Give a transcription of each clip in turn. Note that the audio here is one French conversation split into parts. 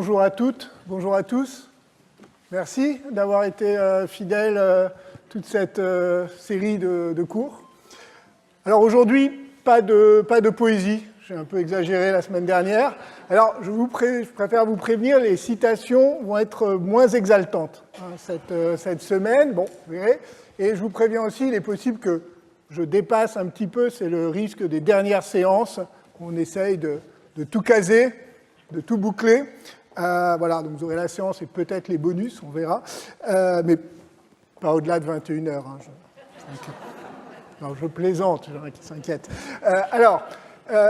bonjour à toutes, bonjour à tous. Merci d'avoir été fidèles toute cette série de cours. Alors aujourd'hui, pas de poésie, j'ai un peu exagéré la semaine dernière. Alors je préfère vous prévenir, les citations vont être moins exaltantes cette semaine, bon, vous verrez. Et je vous préviens aussi, il est possible que je dépasse un petit peu, c'est le risque des dernières séances, on essaye de tout caser, de tout boucler. Voilà, donc vous aurez la séance et peut-être les bonus, on verra, mais pas au-delà de 21h. Hein, non, je plaisante, il y en a qui s'inquiètent.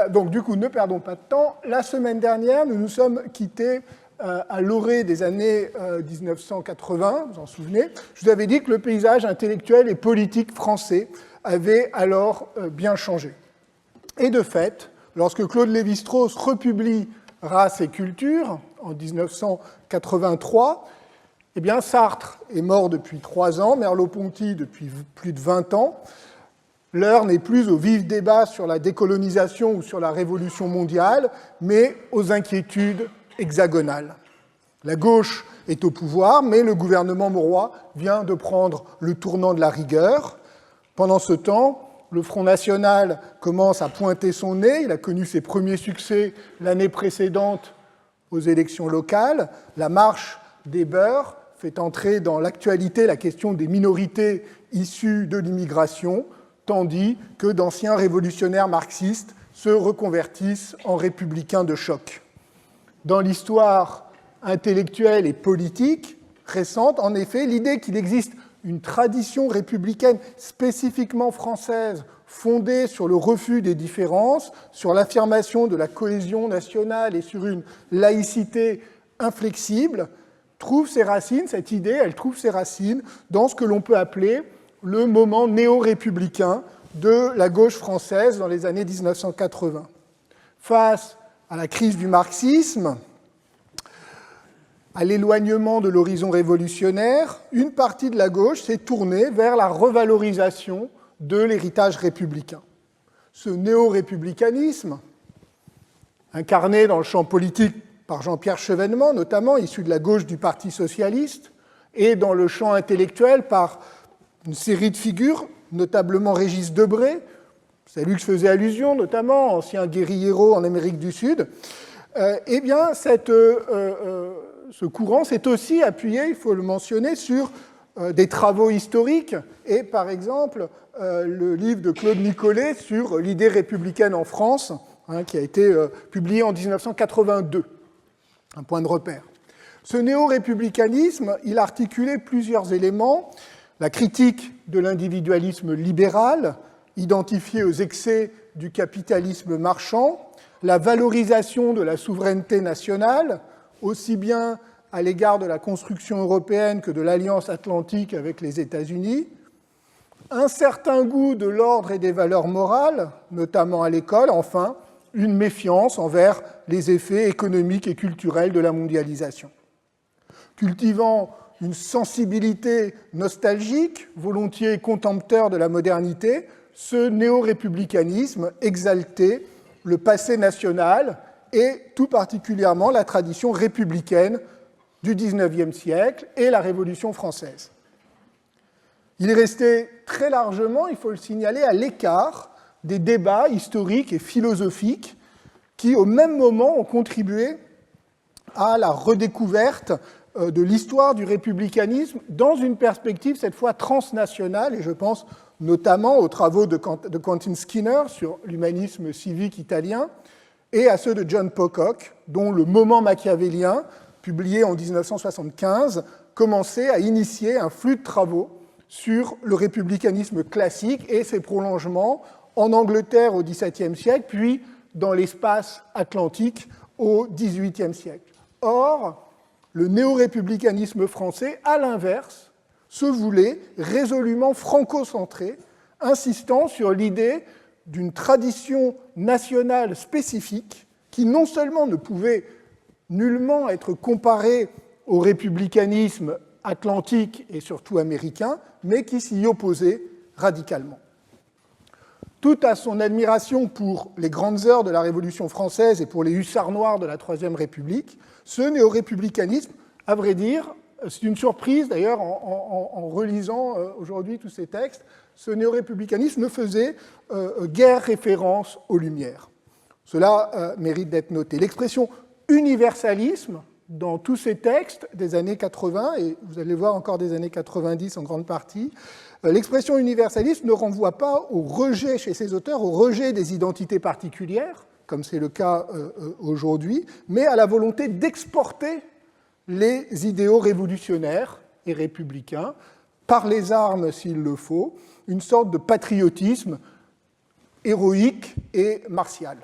Donc du coup, ne perdons pas de temps. La semaine dernière, nous nous sommes quittés à l'orée des années 1980, vous vous en souvenez. Je vous avais dit que le paysage intellectuel et politique français avait alors bien changé. Et de fait, lorsque Claude Lévi-Strauss republie Race et culture en 1983, eh bien Sartre est mort depuis 3 ans, Merleau-Ponty depuis plus de 20 ans. L'heure n'est plus au vif débat sur la décolonisation ou sur la révolution mondiale, mais aux inquiétudes hexagonales. La gauche est au pouvoir, mais le gouvernement Mauroy vient de prendre le tournant de la rigueur. Pendant ce temps, le Front National commence à pointer son nez. Il a connu ses premiers succès l'année précédente aux élections locales. La marche des beurs fait entrer dans l'actualité la question des minorités issues de l'immigration, tandis que d'anciens révolutionnaires marxistes se reconvertissent en républicains de choc. Dans l'histoire intellectuelle et politique récente, en effet, l'idée qu'il existe une tradition républicaine spécifiquement française, fondée sur le refus des différences, sur l'affirmation de la cohésion nationale et sur une laïcité inflexible, trouve ses racines, cette idée, elle trouve ses racines dans ce que l'on peut appeler le moment néo-républicain de la gauche française dans les années 1980. Face à la crise du marxisme, à l'éloignement de l'horizon révolutionnaire, une partie de la gauche s'est tournée vers la revalorisation de l'héritage républicain. Ce néo-républicanisme, incarné dans le champ politique par Jean-Pierre Chevènement, notamment issu de la gauche du Parti socialiste, et dans le champ intellectuel par une série de figures, notablement Régis Debray, c'est à lui que je faisais allusion, notamment, ancien guérillero en Amérique du Sud, eh bien, ce courant s'est aussi appuyé, il faut le mentionner, sur des travaux historiques, et par exemple, le livre de Claude Nicollet sur l'idée républicaine en France, qui a été publié en 1982, un point de repère. Ce néo-républicanisme, il articulait plusieurs éléments, la critique de l'individualisme libéral, identifié aux excès du capitalisme marchand, la valorisation de la souveraineté nationale, aussi bien à l'égard de la construction européenne que de l'alliance atlantique avec les États-Unis, un certain goût de l'ordre et des valeurs morales, notamment à l'école, enfin, une méfiance envers les effets économiques et culturels de la mondialisation. Cultivant une sensibilité nostalgique, volontiers contempteur de la modernité, ce néo-républicanisme exaltait le passé national et tout particulièrement la tradition républicaine du XIXe siècle et la Révolution française. Il est resté très largement, il faut le signaler, à l'écart des débats historiques et philosophiques qui, au même moment, ont contribué à la redécouverte de l'histoire du républicanisme dans une perspective, cette fois transnationale, et je pense notamment aux travaux de Quentin Skinner sur l'humanisme civique italien, et à ceux de John Pocock, dont le Moment machiavélien, publié en 1975, commençait à initier un flux de travaux sur le républicanisme classique et ses prolongements en Angleterre au XVIIe siècle, puis dans l'espace atlantique au XVIIIe siècle. Or, le néo-républicanisme français, à l'inverse, se voulait résolument franco-centré, insistant sur l'idée d'une tradition nationale spécifique qui non seulement ne pouvait nullement être comparée au républicanisme atlantique et surtout américain, mais qui s'y opposait radicalement. Tout à son admiration pour les grandes heures de la Révolution française et pour les hussards noirs de la Troisième République, ce néo-républicanisme, à vrai dire, c'est une surprise d'ailleurs en relisant aujourd'hui tous ces textes, ce néo-républicanisme ne faisait guère référence aux Lumières. Cela mérite d'être noté. L'expression universalisme, dans tous ces textes des années 80, et vous allez voir encore des années 90 en grande partie, l'expression universaliste ne renvoie pas au rejet chez ces auteurs, au rejet des identités particulières, comme c'est le cas aujourd'hui, mais à la volonté d'exporter les idéaux révolutionnaires et républicains, par les armes s'il le faut, une sorte de patriotisme héroïque et martial.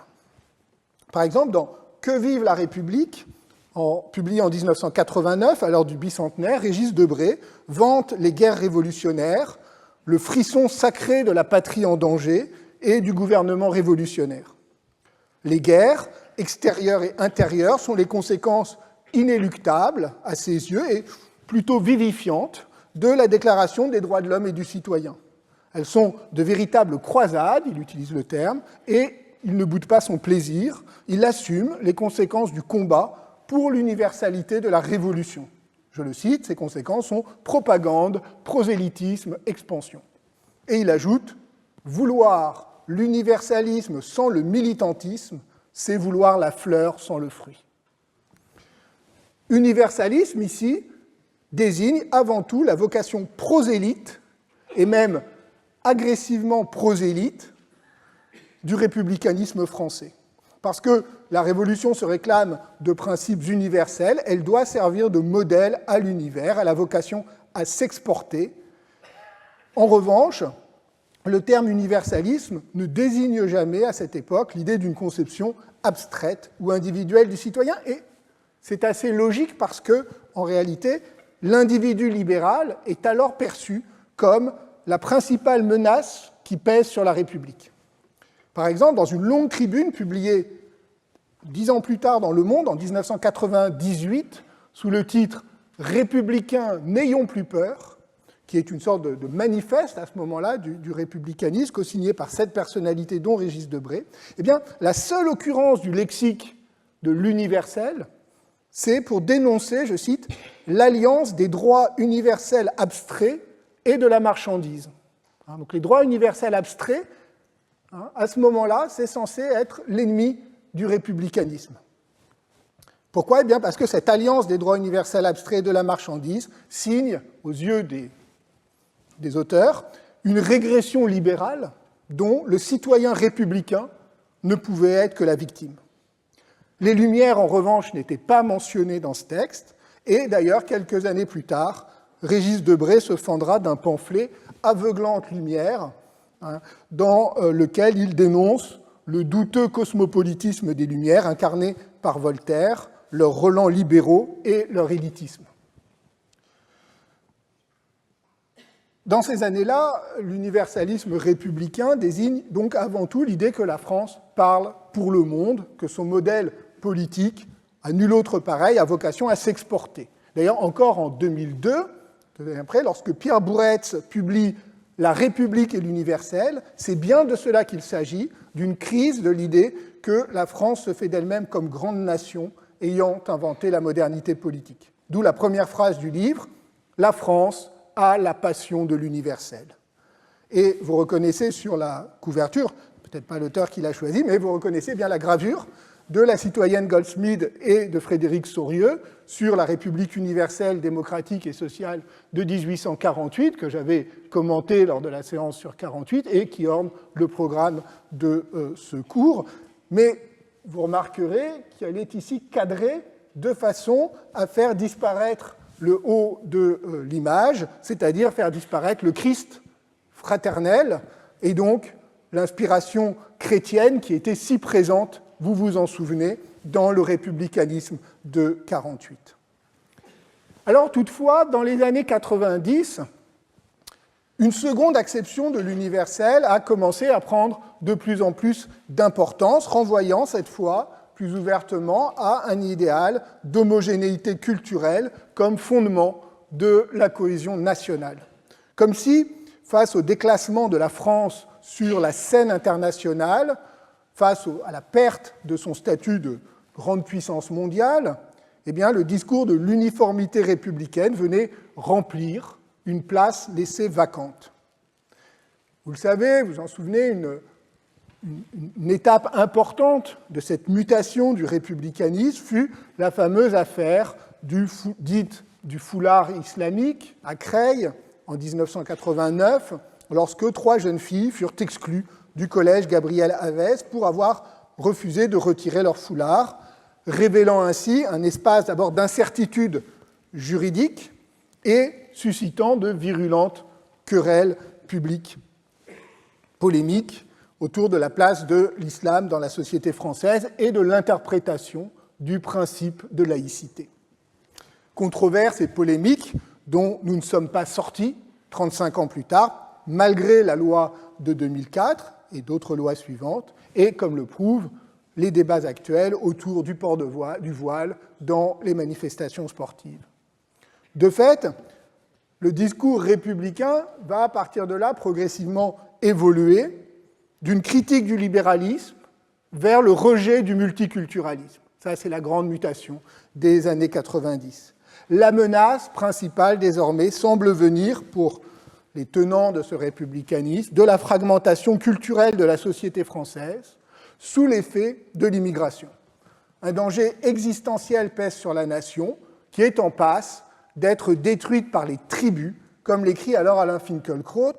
Par exemple, dans « Que vive la République », publié en 1989, à l'heure du bicentenaire, Régis Debray vante les guerres révolutionnaires, le frisson sacré de la patrie en danger et du gouvernement révolutionnaire. Les guerres, extérieures et intérieures, sont les conséquences inéluctables, à ses yeux, et plutôt vivifiantes, de la Déclaration des droits de l'homme et du citoyen. Elles sont de véritables croisades, il utilise le terme, et il ne boude pas son plaisir, il assume les conséquences du combat pour l'universalité de la Révolution. Je le cite, ces conséquences sont propagande, prosélytisme, expansion. Et il ajoute « Vouloir l'universalisme sans le militantisme, c'est vouloir la fleur sans le fruit. » Universalisme, ici, désigne avant tout la vocation prosélyte, et même agressivement prosélyte, du républicanisme français. Parce que la Révolution se réclame de principes universels, elle doit servir de modèle à l'univers, elle a vocation à s'exporter. En revanche, le terme universalisme ne désigne jamais, à cette époque, l'idée d'une conception abstraite ou individuelle du citoyen, et c'est assez logique parce que, en réalité, l'individu libéral est alors perçu comme la principale menace qui pèse sur la République. Par exemple, dans une longue tribune publiée 10 ans plus tard dans Le Monde, en 1998, sous le titre « Républicains, n'ayons plus peur », qui est une sorte de manifeste à ce moment-là du républicanisme, co-signé par 7 personnalités, dont Régis Debray, eh bien, la seule occurrence du lexique de l'universel, c'est pour dénoncer, je cite, « l'alliance des droits universels abstraits et de la marchandise ». Donc les droits universels abstraits, à ce moment-là, c'est censé être l'ennemi du républicanisme. Pourquoi ? Eh bien parce que cette alliance des droits universels abstraits et de la marchandise signe, aux yeux des auteurs, une régression libérale dont le citoyen républicain ne pouvait être que la victime. Les Lumières, en revanche, n'étaient pas mentionnées dans ce texte, et d'ailleurs, quelques années plus tard, Régis Debray se fendra d'un pamphlet « Aveuglante lumière », dans lequel il dénonce le douteux cosmopolitisme des Lumières incarné par Voltaire, leurs relents libéraux et leur élitisme. Dans ces années-là, l'universalisme républicain désigne donc avant tout l'idée que la France parle pour le monde, que son modèle politique, à nul autre pareil, a vocation à s'exporter. D'ailleurs, encore en 2002, après, lorsque Pierre Bourretz publie « La République et l'universel », c'est bien de cela qu'il s'agit, d'une crise de l'idée que la France se fait d'elle-même comme grande nation ayant inventé la modernité politique. D'où la première phrase du livre, « La France a la passion de l'universel ». Et vous reconnaissez sur la couverture, peut-être pas l'auteur qui l'a choisi, mais vous reconnaissez bien la gravure de la citoyenne Goldsmith et de Frédéric Saurieux sur la République universelle, démocratique et sociale de 1848, que j'avais commenté lors de la séance sur 48 et qui orne le programme de ce cours. Mais vous remarquerez qu'elle est ici cadrée de façon à faire disparaître le haut de l'image, c'est-à-dire faire disparaître le Christ fraternel et donc l'inspiration chrétienne qui était si présente, vous vous en souvenez, dans le républicanisme de 48. Alors toutefois, dans les années 90, une seconde acception de l'universel a commencé à prendre de plus en plus d'importance, renvoyant cette fois plus ouvertement à un idéal d'homogénéité culturelle comme fondement de la cohésion nationale. Comme si, face au déclassement de la France sur la scène internationale face à la perte de son statut de grande puissance mondiale, eh bien, le discours de l'uniformité républicaine venait remplir une place laissée vacante. Vous le savez, vous en souvenez, une étape importante de cette mutation du républicanisme fut la fameuse affaire dite du foulard islamique à Creil en 1989, lorsque 3 jeunes filles furent exclues du collège Gabriel Havès pour avoir refusé de retirer leur foulard, révélant ainsi un espace d'abord d'incertitude juridique et suscitant de virulentes querelles publiques polémiques autour de la place de l'islam dans la société française et de l'interprétation du principe de laïcité. Controverses et polémiques dont nous ne sommes pas sortis 35 ans plus tard, malgré la loi de 2004 et d'autres lois suivantes, et comme le prouvent les débats actuels autour du port du voile dans les manifestations sportives. De fait, le discours républicain va à partir de là progressivement évoluer d'une critique du libéralisme vers le rejet du multiculturalisme. Ça, c'est la grande mutation des années 90. La menace principale, désormais, semble venir, pour les tenants de ce républicanisme, de la fragmentation culturelle de la société française sous l'effet de l'immigration. Un danger existentiel pèse sur la nation, qui est en passe d'être détruite par les tribus, comme l'écrit alors Alain Finkielkraut,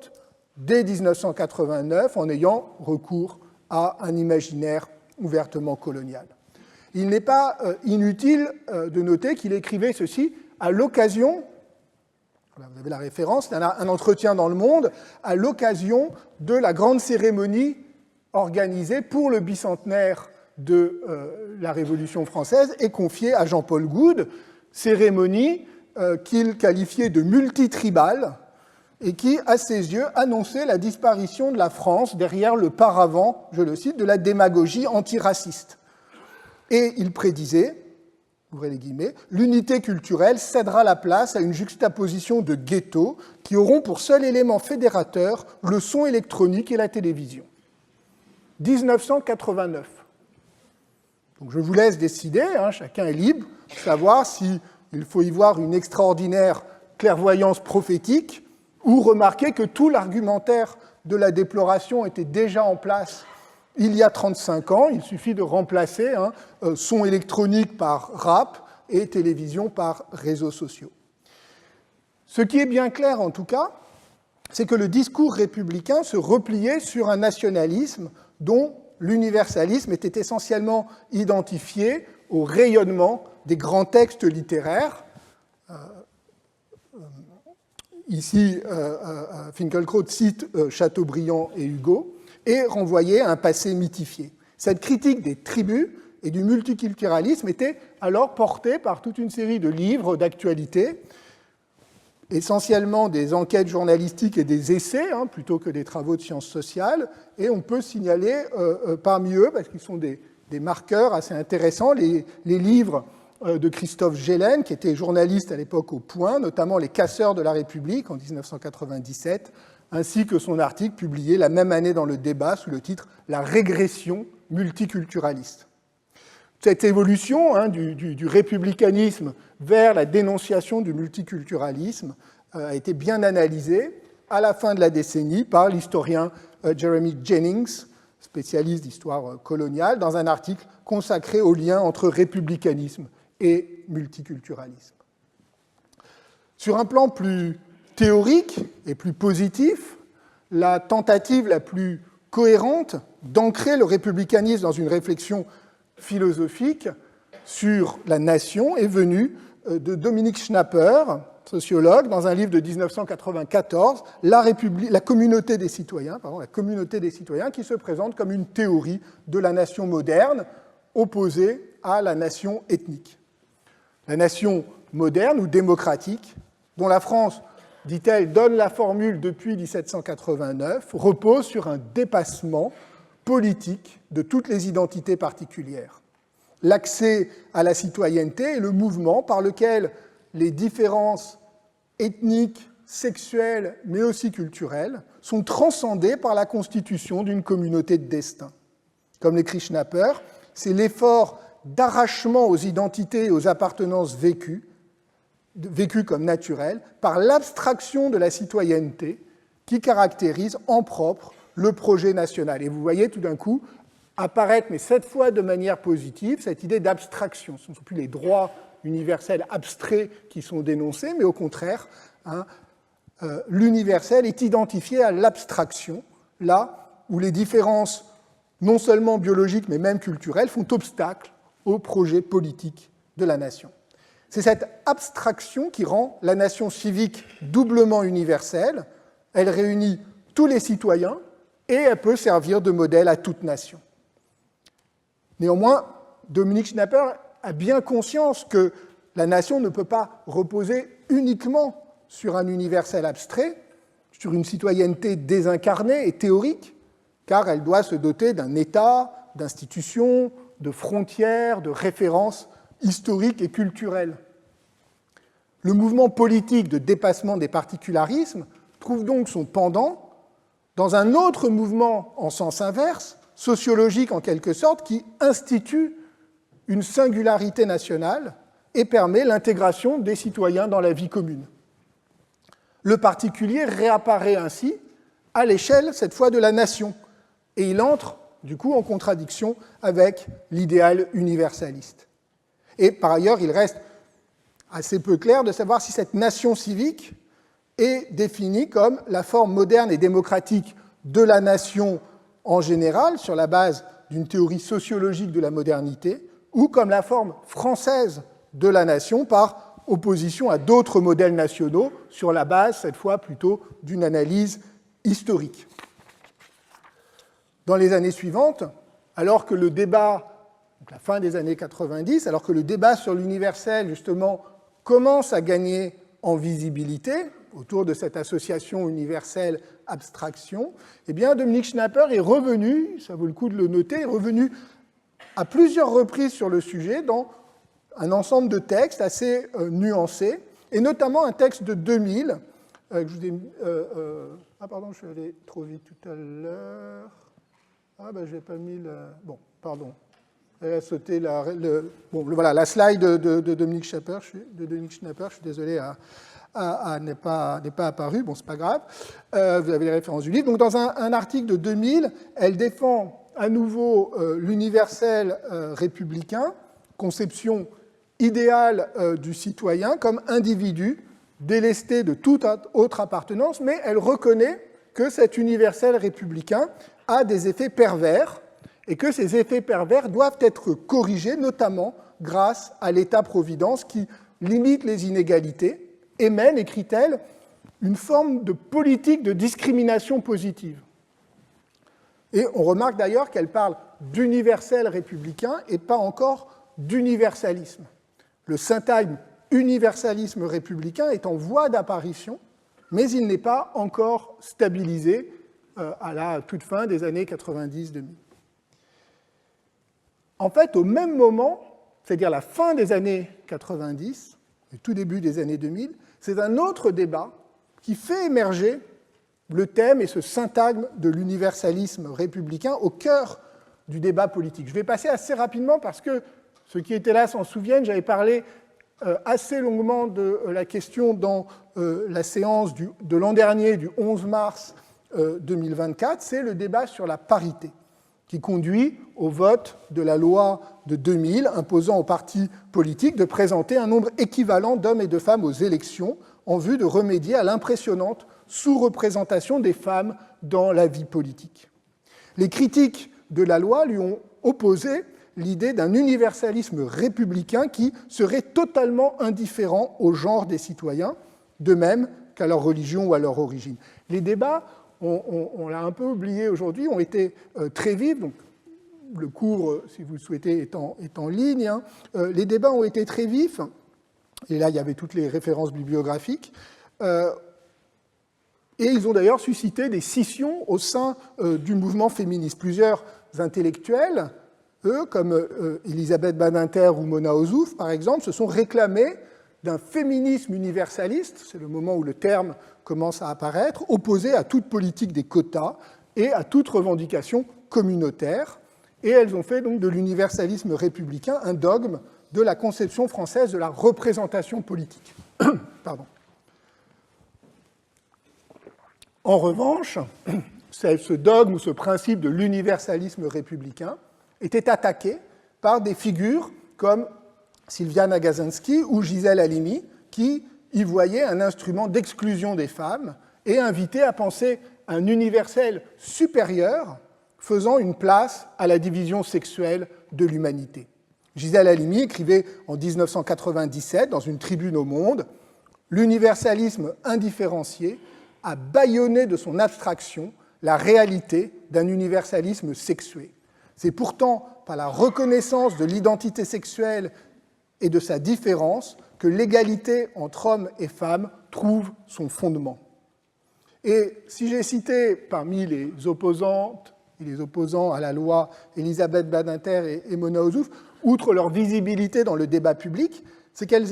dès 1989, en ayant recours à un imaginaire ouvertement colonial. Il n'est pas inutile de noter qu'il écrivait ceci à l'occasion, vous avez la référence, un entretien dans Le Monde, à l'occasion de la grande cérémonie organisée pour le bicentenaire de la Révolution française et confiée à Jean-Paul Goude, cérémonie qu'il qualifiait de multitribale et qui, à ses yeux, annonçait la disparition de la France derrière le paravent, je le cite, de la démagogie antiraciste. Et il prédisait, ouvrez les guillemets, l'unité culturelle cédera la place à une juxtaposition de ghettos qui auront pour seul élément fédérateur le son électronique et la télévision. 1989. Donc je vous laisse décider, chacun est libre de savoir s'il faut y voir une extraordinaire clairvoyance prophétique ou remarquer que tout l'argumentaire de la déploration était déjà en place il y a 35 ans. Il suffit de remplacer son électronique par rap et télévision par réseaux sociaux. Ce qui est bien clair, en tout cas, c'est que le discours républicain se repliait sur un nationalisme dont l'universalisme était essentiellement identifié au rayonnement des grands textes littéraires. Ici, Finkielkraut cite Chateaubriand et Hugo, et renvoyait à un passé mythifié. Cette critique des tribus et du multiculturalisme était alors portée par toute une série de livres d'actualité, essentiellement des enquêtes journalistiques et des essais, plutôt que des travaux de sciences sociales, et on peut signaler parmi eux, parce qu'ils sont des marqueurs assez intéressants, les livres de Christophe Gélène, qui était journaliste à l'époque au Point, notamment Les Casseurs de la République en 1997, ainsi que son article publié la même année dans Le Débat sous le titre « La régression multiculturaliste ». Cette évolution du républicanisme vers la dénonciation du multiculturalisme a été bien analysée à la fin de la décennie par l'historien Jeremy Jennings, spécialiste d'histoire coloniale, dans un article consacré au lien entre républicanisme et multiculturalisme. Sur un plan plus théorique et plus positif, la tentative la plus cohérente d'ancrer le républicanisme dans une réflexion philosophique sur la nation est venue de Dominique Schnapper, sociologue, dans un livre de 1994, la communauté des citoyens, qui se présente comme une théorie de la nation moderne opposée à la nation ethnique. La nation moderne ou démocratique, dont la France, dit-elle, donne la formule depuis 1789, repose sur un dépassement politique de toutes les identités particulières. L'accès à la citoyenneté est le mouvement par lequel les différences ethniques, sexuelles, mais aussi culturelles, sont transcendées par la constitution d'une communauté de destin. Comme l'écrit Schnapper, c'est l'effort d'arrachement aux identités et aux appartenances vécues comme naturelles, par l'abstraction de la citoyenneté qui caractérise en propre le projet national. Et vous voyez tout d'un coup apparaître, mais cette fois de manière positive, cette idée d'abstraction. Ce ne sont plus les droits universels abstraits qui sont dénoncés, mais au contraire, l'universel est identifié à l'abstraction, là où les différences non seulement biologiques, mais même culturelles, font obstacle au projet politique de la nation. C'est cette abstraction qui rend la nation civique doublement universelle. Elle réunit tous les citoyens et elle peut servir de modèle à toute nation. Néanmoins, Dominique Schnapper a bien conscience que la nation ne peut pas reposer uniquement sur un universel abstrait, sur une citoyenneté désincarnée et théorique, car elle doit se doter d'un État, d'institutions, de frontières, de références historiques et culturelles. Le mouvement politique de dépassement des particularismes trouve donc son pendant dans un autre mouvement en sens inverse, sociologique en quelque sorte, qui institue une singularité nationale et permet l'intégration des citoyens dans la vie commune. Le particulier réapparaît ainsi à l'échelle, cette fois, de la nation, et il entre, du coup, en contradiction avec l'idéal universaliste. Et par ailleurs, il reste assez peu clair de savoir si cette nation civique est définie comme la forme moderne et démocratique de la nation en général, sur la base d'une théorie sociologique de la modernité, ou comme la forme française de la nation par opposition à d'autres modèles nationaux, sur la base, cette fois, plutôt d'une analyse historique. Dans les années suivantes, alors que le débat, donc la fin des années 90, alors que le débat sur l'universel, justement, commence à gagner en visibilité autour de cette association universelle abstraction, eh bien, Dominique Schnapper est revenu, ça vaut le coup de le noter, est revenu à plusieurs reprises sur le sujet dans un ensemble de textes assez nuancés, et notamment un texte de 2000, que je vous ai... pardon, je suis allé trop vite tout à l'heure. Je n'ai pas mis le... Bon, pardon. Elle a sauté voilà, la slide de Dominique Schnapper, je suis désolé, n'est pas apparue, bon, c'est pas grave. Vous avez les références du livre. Donc, dans un article de 2000, elle défend à nouveau l'universel républicain, conception idéale du citoyen comme individu délesté de toute autre appartenance, mais elle reconnaît que cet universel républicain a des effets pervers et que ces effets pervers doivent être corrigés, notamment grâce à l'État-providence qui limite les inégalités et mène, écrit-elle, une forme de politique de discrimination positive. Et on remarque d'ailleurs qu'elle parle d'universel républicain et pas encore d'universalisme. Le syntagme universalisme républicain est en voie d'apparition, mais il n'est pas encore stabilisé à la toute fin des années 90-2000. En fait, au même moment, c'est-à-dire la fin des années 90, le tout début des années 2000, c'est un autre débat qui fait émerger le thème et ce syntagme de l'universalisme républicain au cœur du débat politique. Je vais passer assez rapidement parce que ceux qui étaient là s'en souviennent, j'avais parlé assez longuement de la question dans la séance de l'an dernier, du 11 mars 2024, c'est le débat sur la parité, qui conduit au vote de la loi de 2000 imposant aux partis politiques de présenter un nombre équivalent d'hommes et de femmes aux élections en vue de remédier à l'impressionnante sous-représentation des femmes dans la vie politique. Les critiques de la loi lui ont opposé l'idée d'un universalisme républicain qui serait totalement indifférent au genre des citoyens, de même qu'à leur religion ou à leur origine. Les débats, on l'a un peu oublié aujourd'hui, ont été très vifs. Donc, le cours, si vous le souhaitez, est en ligne. Les débats ont été très vifs, et là, il y avait toutes les références bibliographiques, et ils ont d'ailleurs suscité des scissions au sein du mouvement féministe. Plusieurs intellectuels, eux, comme Elisabeth Badinter ou Mona Ozouf, par exemple, se sont réclamés d'un féminisme universaliste, c'est le moment où le terme commence à apparaître, opposé à toute politique des quotas et à toute revendication communautaire. Et elles ont fait donc de l'universalisme républicain un dogme de la conception française de la représentation politique. Pardon. En revanche, ce dogme ou ce principe de l'universalisme républicain était attaqué par des figures comme Sylviane Agacinski ou Gisèle Halimi, qui y voyaient un instrument d'exclusion des femmes et invitaient à penser un universel supérieur faisant une place à la division sexuelle de l'humanité. Gisèle Halimi écrivait en 1997 dans une tribune au Monde « L'universalisme indifférencié a bâillonné de son abstraction la réalité d'un universalisme sexué. C'est pourtant par la reconnaissance de l'identité sexuelle et de sa différence que l'égalité entre hommes et femmes trouve son fondement. » Et si j'ai cité parmi les opposantes et les opposants à la loi Elisabeth Badinter et Mona Ozouf, outre leur visibilité dans le débat public, c'est qu'elles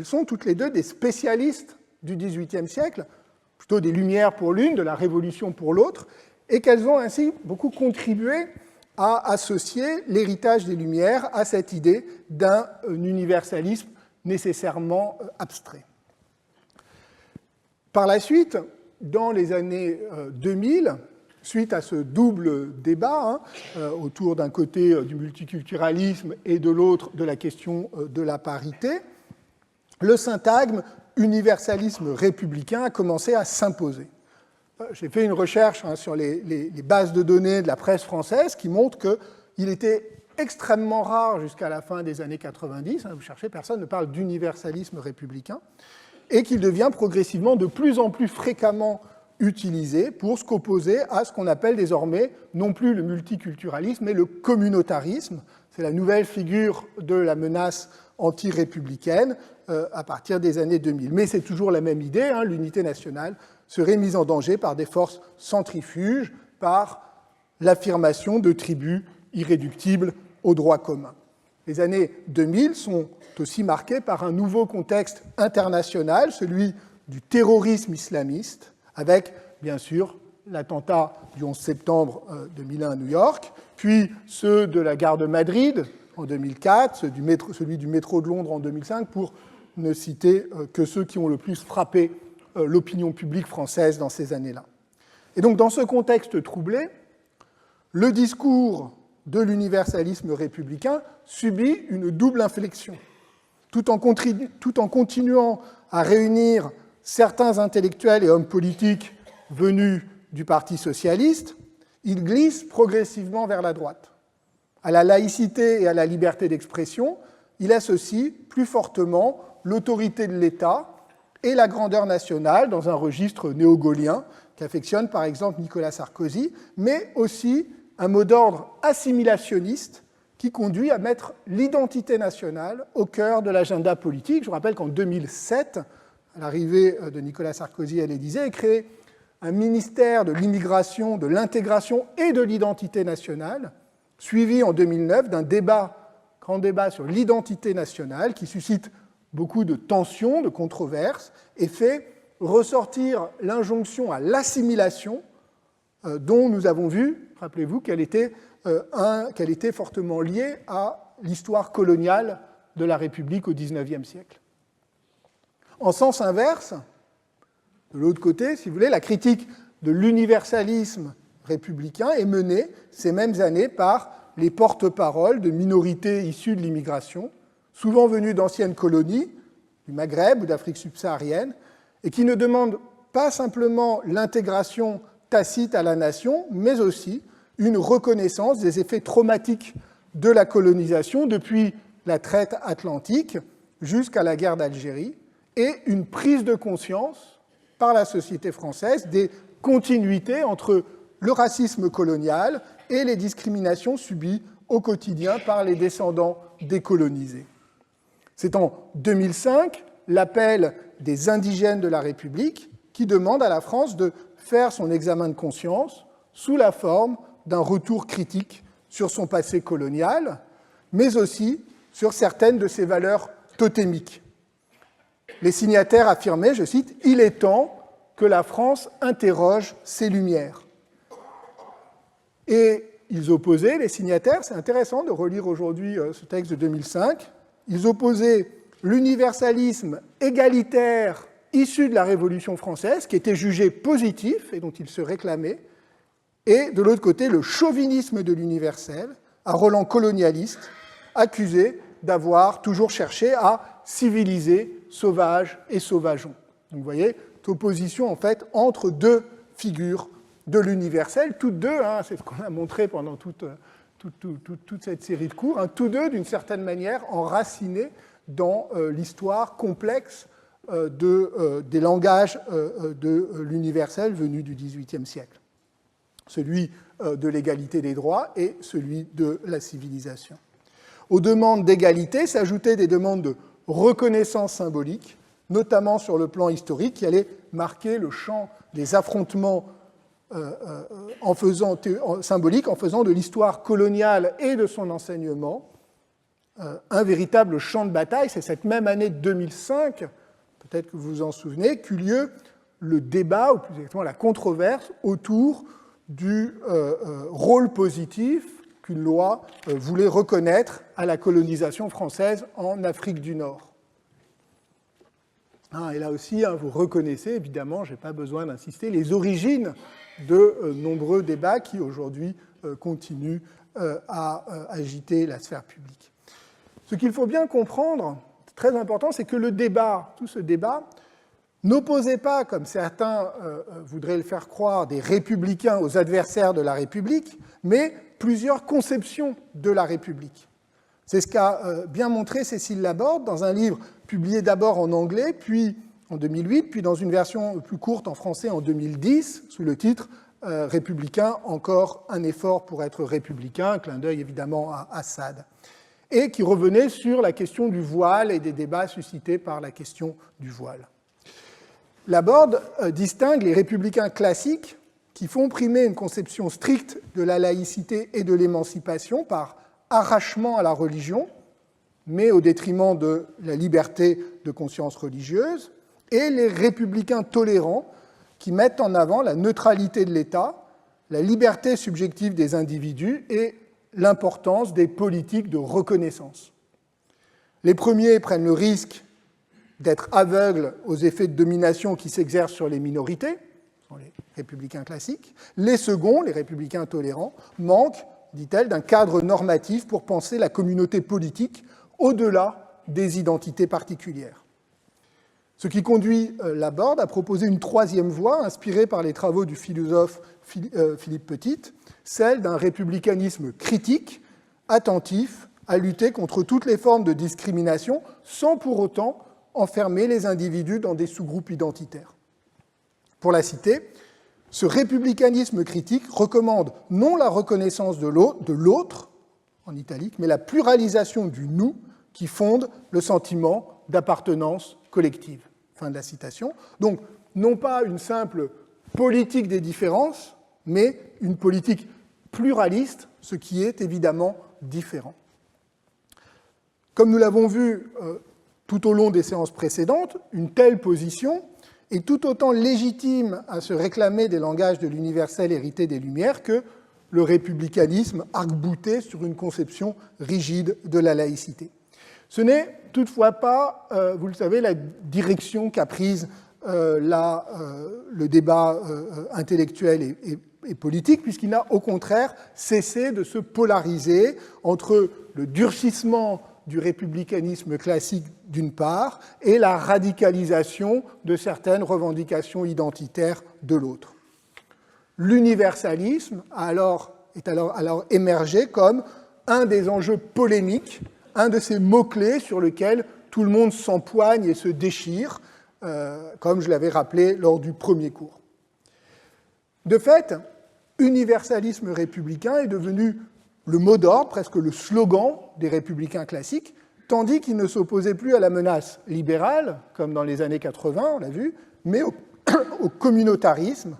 sont toutes les deux des spécialistes du XVIIIe siècle, plutôt des Lumières pour l'une, de la Révolution pour l'autre, et qu'elles ont ainsi beaucoup contribué à associer l'héritage des Lumières à cette idée d'un universalisme nécessairement abstrait. Par la suite, dans les années 2000, suite à ce double débat autour d'un côté du multiculturalisme et de l'autre de la question de la parité, le syntagme universalisme républicain a commencé à s'imposer. J'ai fait une recherche sur les bases de données de la presse française qui montre qu'il était extrêmement rare jusqu'à la fin des années 90, vous cherchez, personne ne parle d'universalisme républicain, et qu'il devient progressivement de plus en plus fréquemment utilisé pour se opposer à ce qu'on appelle désormais non plus le multiculturalisme, mais le communautarisme. C'est la nouvelle figure de la menace anti-républicaine à partir des années 2000. Mais c'est toujours la même idée, l'unité nationale serait mise en danger par des forces centrifuges, par l'affirmation de tribus irréductibles au droit commun. Les années 2000 sont aussi marquées par un nouveau contexte international, celui du terrorisme islamiste, avec, bien sûr, l'attentat du 11 septembre 2001 à New York, puis ceux de la gare de Madrid en 2004, celui du métro de Londres en 2005, pour ne citer que ceux qui ont le plus frappé l'opinion publique française dans ces années-là. Et donc, dans ce contexte troublé, le discours de l'universalisme républicain subit une double inflexion. Tout en continuant à réunir certains intellectuels et hommes politiques venus du Parti socialiste, il glisse progressivement vers la droite. À la laïcité et à la liberté d'expression, il associe plus fortement l'autorité de l'État et la grandeur nationale dans un registre néo-gaullien qu'affectionne par exemple Nicolas Sarkozy, mais aussi un mot d'ordre assimilationniste qui conduit à mettre l'identité nationale au cœur de l'agenda politique. Je vous rappelle qu'en 2007, à l'arrivée de Nicolas Sarkozy à l'Élysée, est créé un ministère de l'immigration, de l'intégration et de l'identité nationale, suivi en 2009 d'un grand débat sur l'identité nationale qui suscite beaucoup de tensions, de controverses, et fait ressortir l'injonction à l'assimilation dont nous avons vu, rappelez-vous, qu'elle était fortement liée à l'histoire coloniale de la République au XIXe siècle. En sens inverse, de l'autre côté, si vous voulez, la critique de l'universalisme républicain est menée ces mêmes années par les porte-paroles de minorités issues de l'immigration, souvent venues d'anciennes colonies, du Maghreb ou d'Afrique subsaharienne, et qui ne demandent pas simplement l'intégration tacite à la nation, mais aussi une reconnaissance des effets traumatiques de la colonisation depuis la traite atlantique jusqu'à la guerre d'Algérie, et une prise de conscience par la société française des continuités entre le racisme colonial et les discriminations subies au quotidien par les descendants décolonisés. C'est en 2005 l'appel des indigènes de la République qui demande à la France de faire son examen de conscience sous la forme d'un retour critique sur son passé colonial, mais aussi sur certaines de ses valeurs totémiques. les signataires affirmaient, je cite, « Il est temps que la France interroge ses Lumières ». Et ils opposaient, les signataires, c'est intéressant de relire aujourd'hui ce texte de 2005, ils opposaient l'universalisme égalitaire issu de la Révolution française, qui était jugé positif et dont ils se réclamaient, et de l'autre côté, le chauvinisme de l'universel, à relent colonialiste, accusé d'avoir toujours cherché à civiliser sauvages et sauvageons. Donc vous voyez, cette opposition en fait entre deux figures de l'universel, toutes deux, hein, c'est ce qu'on a montré pendant toute cette série de cours, hein, tous deux d'une certaine manière enracinés dans l'histoire complexe des langages de l'universel venu du XVIIIe siècle. Celui de l'égalité des droits et celui de la civilisation. Aux demandes d'égalité s'ajoutaient des demandes de reconnaissance symbolique, notamment sur le plan historique, qui allaient marquer le champ des affrontements symboliques en faisant de l'histoire coloniale et de son enseignement un véritable champ de bataille. C'est cette même année de 2005, peut-être que vous vous en souvenez, qu'eut lieu le débat, ou plus exactement la controverse, autour du rôle positif qu'une loi voulait reconnaître à la colonisation française en Afrique du Nord. Et là aussi, vous reconnaissez, évidemment, je n'ai pas besoin d'insister, les origines de nombreux débats qui, aujourd'hui, continuent à agiter la sphère publique. Ce qu'il faut bien comprendre, très important, c'est que le débat, tout ce débat, n'opposait pas, comme certains voudraient le faire croire, des républicains aux adversaires de la République, mais plusieurs conceptions de la République. C'est ce qu'a bien montré Cécile Laborde dans un livre publié d'abord en anglais, puis en 2008, puis dans une version plus courte en français en 2010, sous le titre « Républicain, encore un effort pour être républicain », clin d'œil évidemment à Assad, et qui revenait sur la question du voile et des débats suscités par la question du voile. Laborde distingue les républicains classiques qui font primer une conception stricte de la laïcité et de l'émancipation par arrachement à la religion, mais au détriment de la liberté de conscience religieuse, et les républicains tolérants qui mettent en avant la neutralité de l'État, la liberté subjective des individus et l'importance des politiques de reconnaissance. Les premiers prennent le risque d'être aveugles aux effets de domination qui s'exercent sur les minorités, ce sont les républicains classiques. Les seconds, les républicains tolérants, manquent, dit-elle, d'un cadre normatif pour penser la communauté politique au-delà des identités particulières. Ce qui conduit Laborde à proposer une troisième voie, inspirée par les travaux du philosophe Philippe Petit, celle d'un républicanisme critique, attentif, à lutter contre toutes les formes de discrimination, sans pour autant enfermer les individus dans des sous-groupes identitaires. Pour la citer, ce républicanisme critique recommande non la reconnaissance de l'autre, en italique, mais la pluralisation du « nous » qui fonde le sentiment d'appartenance collective. Fin de la citation. Donc, non pas une simple politique des différences, mais une politique pluraliste, ce qui est évidemment différent. Comme nous l'avons vu tout au long des séances précédentes, une telle position est tout autant légitime à se réclamer des langages de l'universel hérité des Lumières que le républicanisme arc-bouté sur une conception rigide de la laïcité. Ce n'est toutefois pas, vous le savez, la direction qu'a prise le débat intellectuel et politique, puisqu'il n'a au contraire cessé de se polariser entre le durcissement du républicanisme classique d'une part et la radicalisation de certaines revendications identitaires de l'autre. L'universalisme est alors émergé comme un des enjeux polémiques, un de ces mots-clés sur lesquels tout le monde s'empoigne et se déchire, comme je l'avais rappelé lors du premier cours. De fait, universalisme républicain est devenu le mot d'ordre, presque le slogan des républicains classiques, tandis qu'il ne s'opposait plus à la menace libérale, comme dans les années 80, on l'a vu, mais au communautarisme,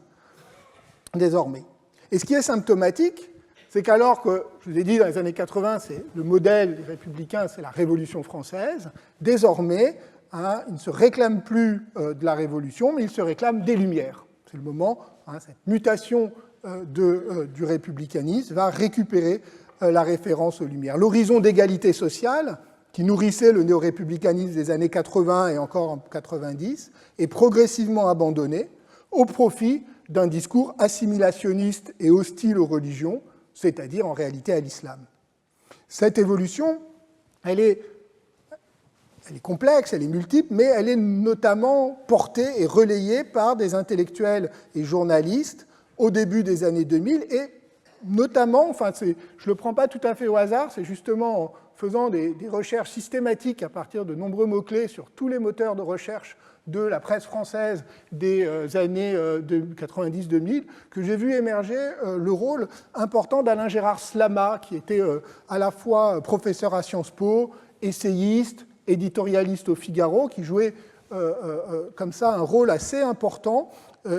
désormais. Et ce qui est symptomatique, c'est qu'alors que, je vous ai dit, dans les années 80, c'est le modèle des républicains, c'est la Révolution française, désormais, hein, il ne se réclame plus de la Révolution, mais il se réclame des Lumières. C'est le moment, hein, cette mutation du républicanisme va récupérer la référence aux Lumières. L'horizon d'égalité sociale, qui nourrissait le néo-républicanisme des années 80 et encore en 90, est progressivement abandonné au profit d'un discours assimilationniste et hostile aux religions, c'est-à-dire en réalité à l'islam. Cette évolution, elle est complexe, elle est multiple, mais elle est notamment portée et relayée par des intellectuels et journalistes au début des années 2000, et notamment, enfin, je ne le prends pas tout à fait au hasard, c'est justement en faisant des recherches systématiques à partir de nombreux mots-clés sur tous les moteurs de recherche de la presse française des années 90-2000, que j'ai vu émerger le rôle important d'Alain-Gérard Slama, qui était à la fois professeur à Sciences Po, essayiste, éditorialiste au Figaro, qui jouait comme ça un rôle assez important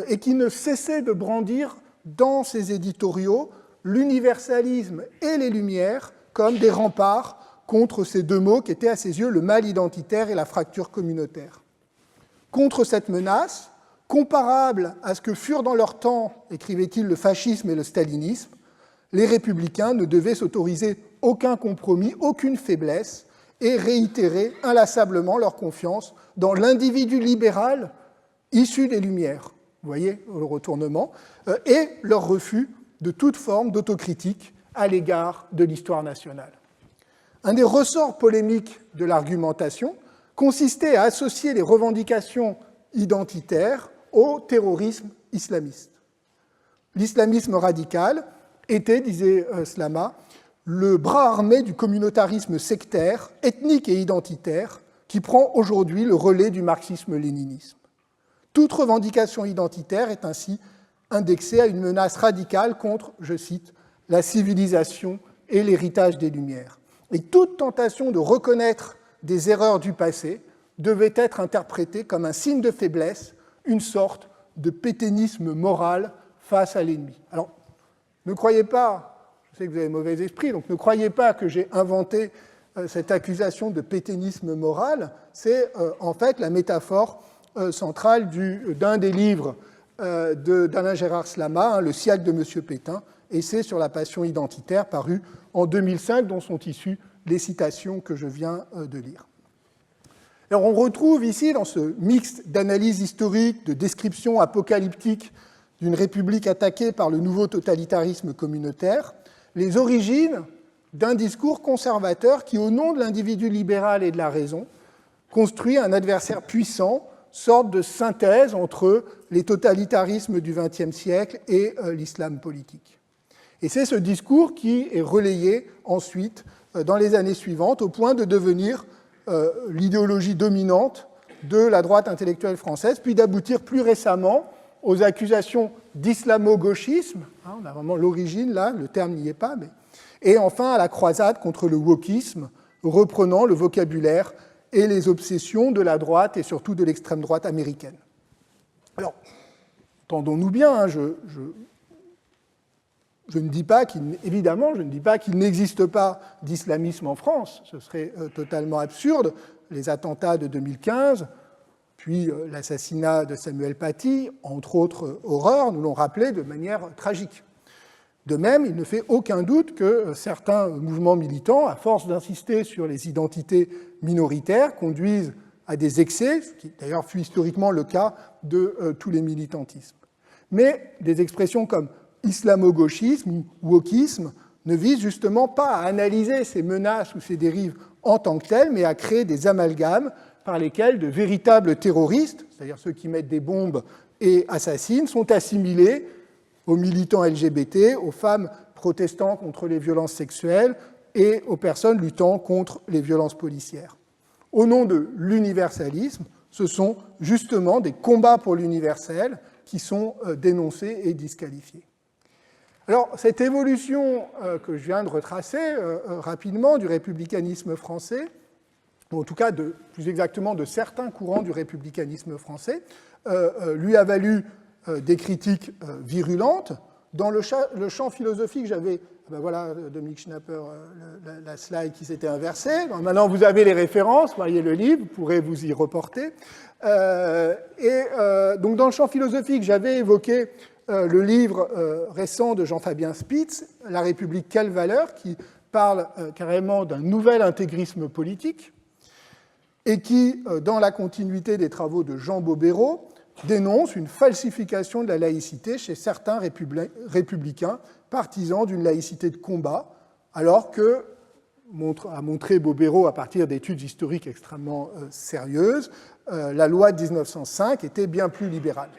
et qui ne cessait de brandir dans ses éditoriaux l'universalisme et les Lumières comme des remparts contre ces deux mots qui étaient à ses yeux le mal identitaire et la fracture communautaire. Contre cette menace, comparable à ce que furent dans leur temps, écrivait-il, le fascisme et le stalinisme, les républicains ne devaient s'autoriser aucun compromis, aucune faiblesse, et réitérer inlassablement leur confiance dans l'individu libéral issu des Lumières, vous voyez le retournement, et leur refus de toute forme d'autocritique à l'égard de l'histoire nationale. Un des ressorts polémiques de l'argumentation consistait à associer les revendications identitaires au terrorisme islamiste. L'islamisme radical était, disait Slama, le bras armé du communautarisme sectaire, ethnique et identitaire, qui prend aujourd'hui le relais du marxisme-léninisme. Toute revendication identitaire est ainsi indexée à une menace radicale contre, je cite, la civilisation et l'héritage des Lumières. Et toute tentation de reconnaître des erreurs du passé devait être interprétée comme un signe de faiblesse, une sorte de pétainisme moral face à l'ennemi. Alors, ne croyez pas, je sais que vous avez mauvais esprit, donc ne croyez pas que j'ai inventé cette accusation de pétainisme moral, c'est en fait la métaphore centrale d'un des livres d'Alain-Gérard Slama, Le siècle de M. Pétain, essai sur la passion identitaire, paru en 2005, dont sont issues les citations que je viens de lire. Alors on retrouve ici, dans ce mix d'analyse historique, de description apocalyptique d'une république attaquée par le nouveau totalitarisme communautaire, les origines d'un discours conservateur qui, au nom de l'individu libéral et de la raison, construit un adversaire puissant, sorte de synthèse entre les totalitarismes du XXe siècle et l'islam politique. Et c'est ce discours qui est relayé ensuite dans les années suivantes, au point de devenir l'idéologie dominante de la droite intellectuelle française, puis d'aboutir plus récemment aux accusations d'islamo-gauchisme, hein, on a vraiment l'origine là, le terme n'y est pas, et enfin à la croisade contre le wokisme, reprenant le vocabulaire et les obsessions de la droite et surtout de l'extrême droite américaine. Alors, entendons-nous bien, hein, je ne dis pas évidemment, je ne dis pas qu'il n'existe pas d'islamisme en France, ce serait totalement absurde. Les attentats de 2015, puis l'assassinat de Samuel Paty, entre autres horreurs, nous l'ont rappelé de manière tragique. De même, il ne fait aucun doute que certains mouvements militants, à force d'insister sur les identités minoritaires, conduisent à des excès, ce qui d'ailleurs fut historiquement le cas de tous les militantismes. Mais des expressions comme islamo-gauchisme ou wokisme ne visent justement pas à analyser ces menaces ou ces dérives en tant que telles, mais à créer des amalgames par lesquels de véritables terroristes, c'est-à-dire ceux qui mettent des bombes et assassinent, sont assimilés aux militants LGBT, aux femmes protestant contre les violences sexuelles et aux personnes luttant contre les violences policières. Au nom de l'universalisme, ce sont justement des combats pour l'universel qui sont dénoncés et disqualifiés. Alors, cette évolution que je viens de retracer rapidement du républicanisme français, ou en tout cas plus exactement de certains courants du républicanisme français, lui a valu des critiques virulentes, Dans le champ philosophique, j'avais, ben voilà, Dominique Schnapper, la slide qui s'était inversée. Donc maintenant, vous avez les références, voyez le livre, vous pourrez vous y reporter. Donc, dans le champ philosophique, j'avais évoqué le livre récent de Jean-Fabien Spitz, La République, quelle valeur, qui parle carrément d'un nouvel intégrisme politique et qui, dans la continuité des travaux de Jean Bobéro, dénonce une falsification de la laïcité chez certains républicains partisans d'une laïcité de combat, alors que, a montré Bobéro à partir d'études historiques extrêmement sérieuses, la loi de 1905 était bien plus libérale.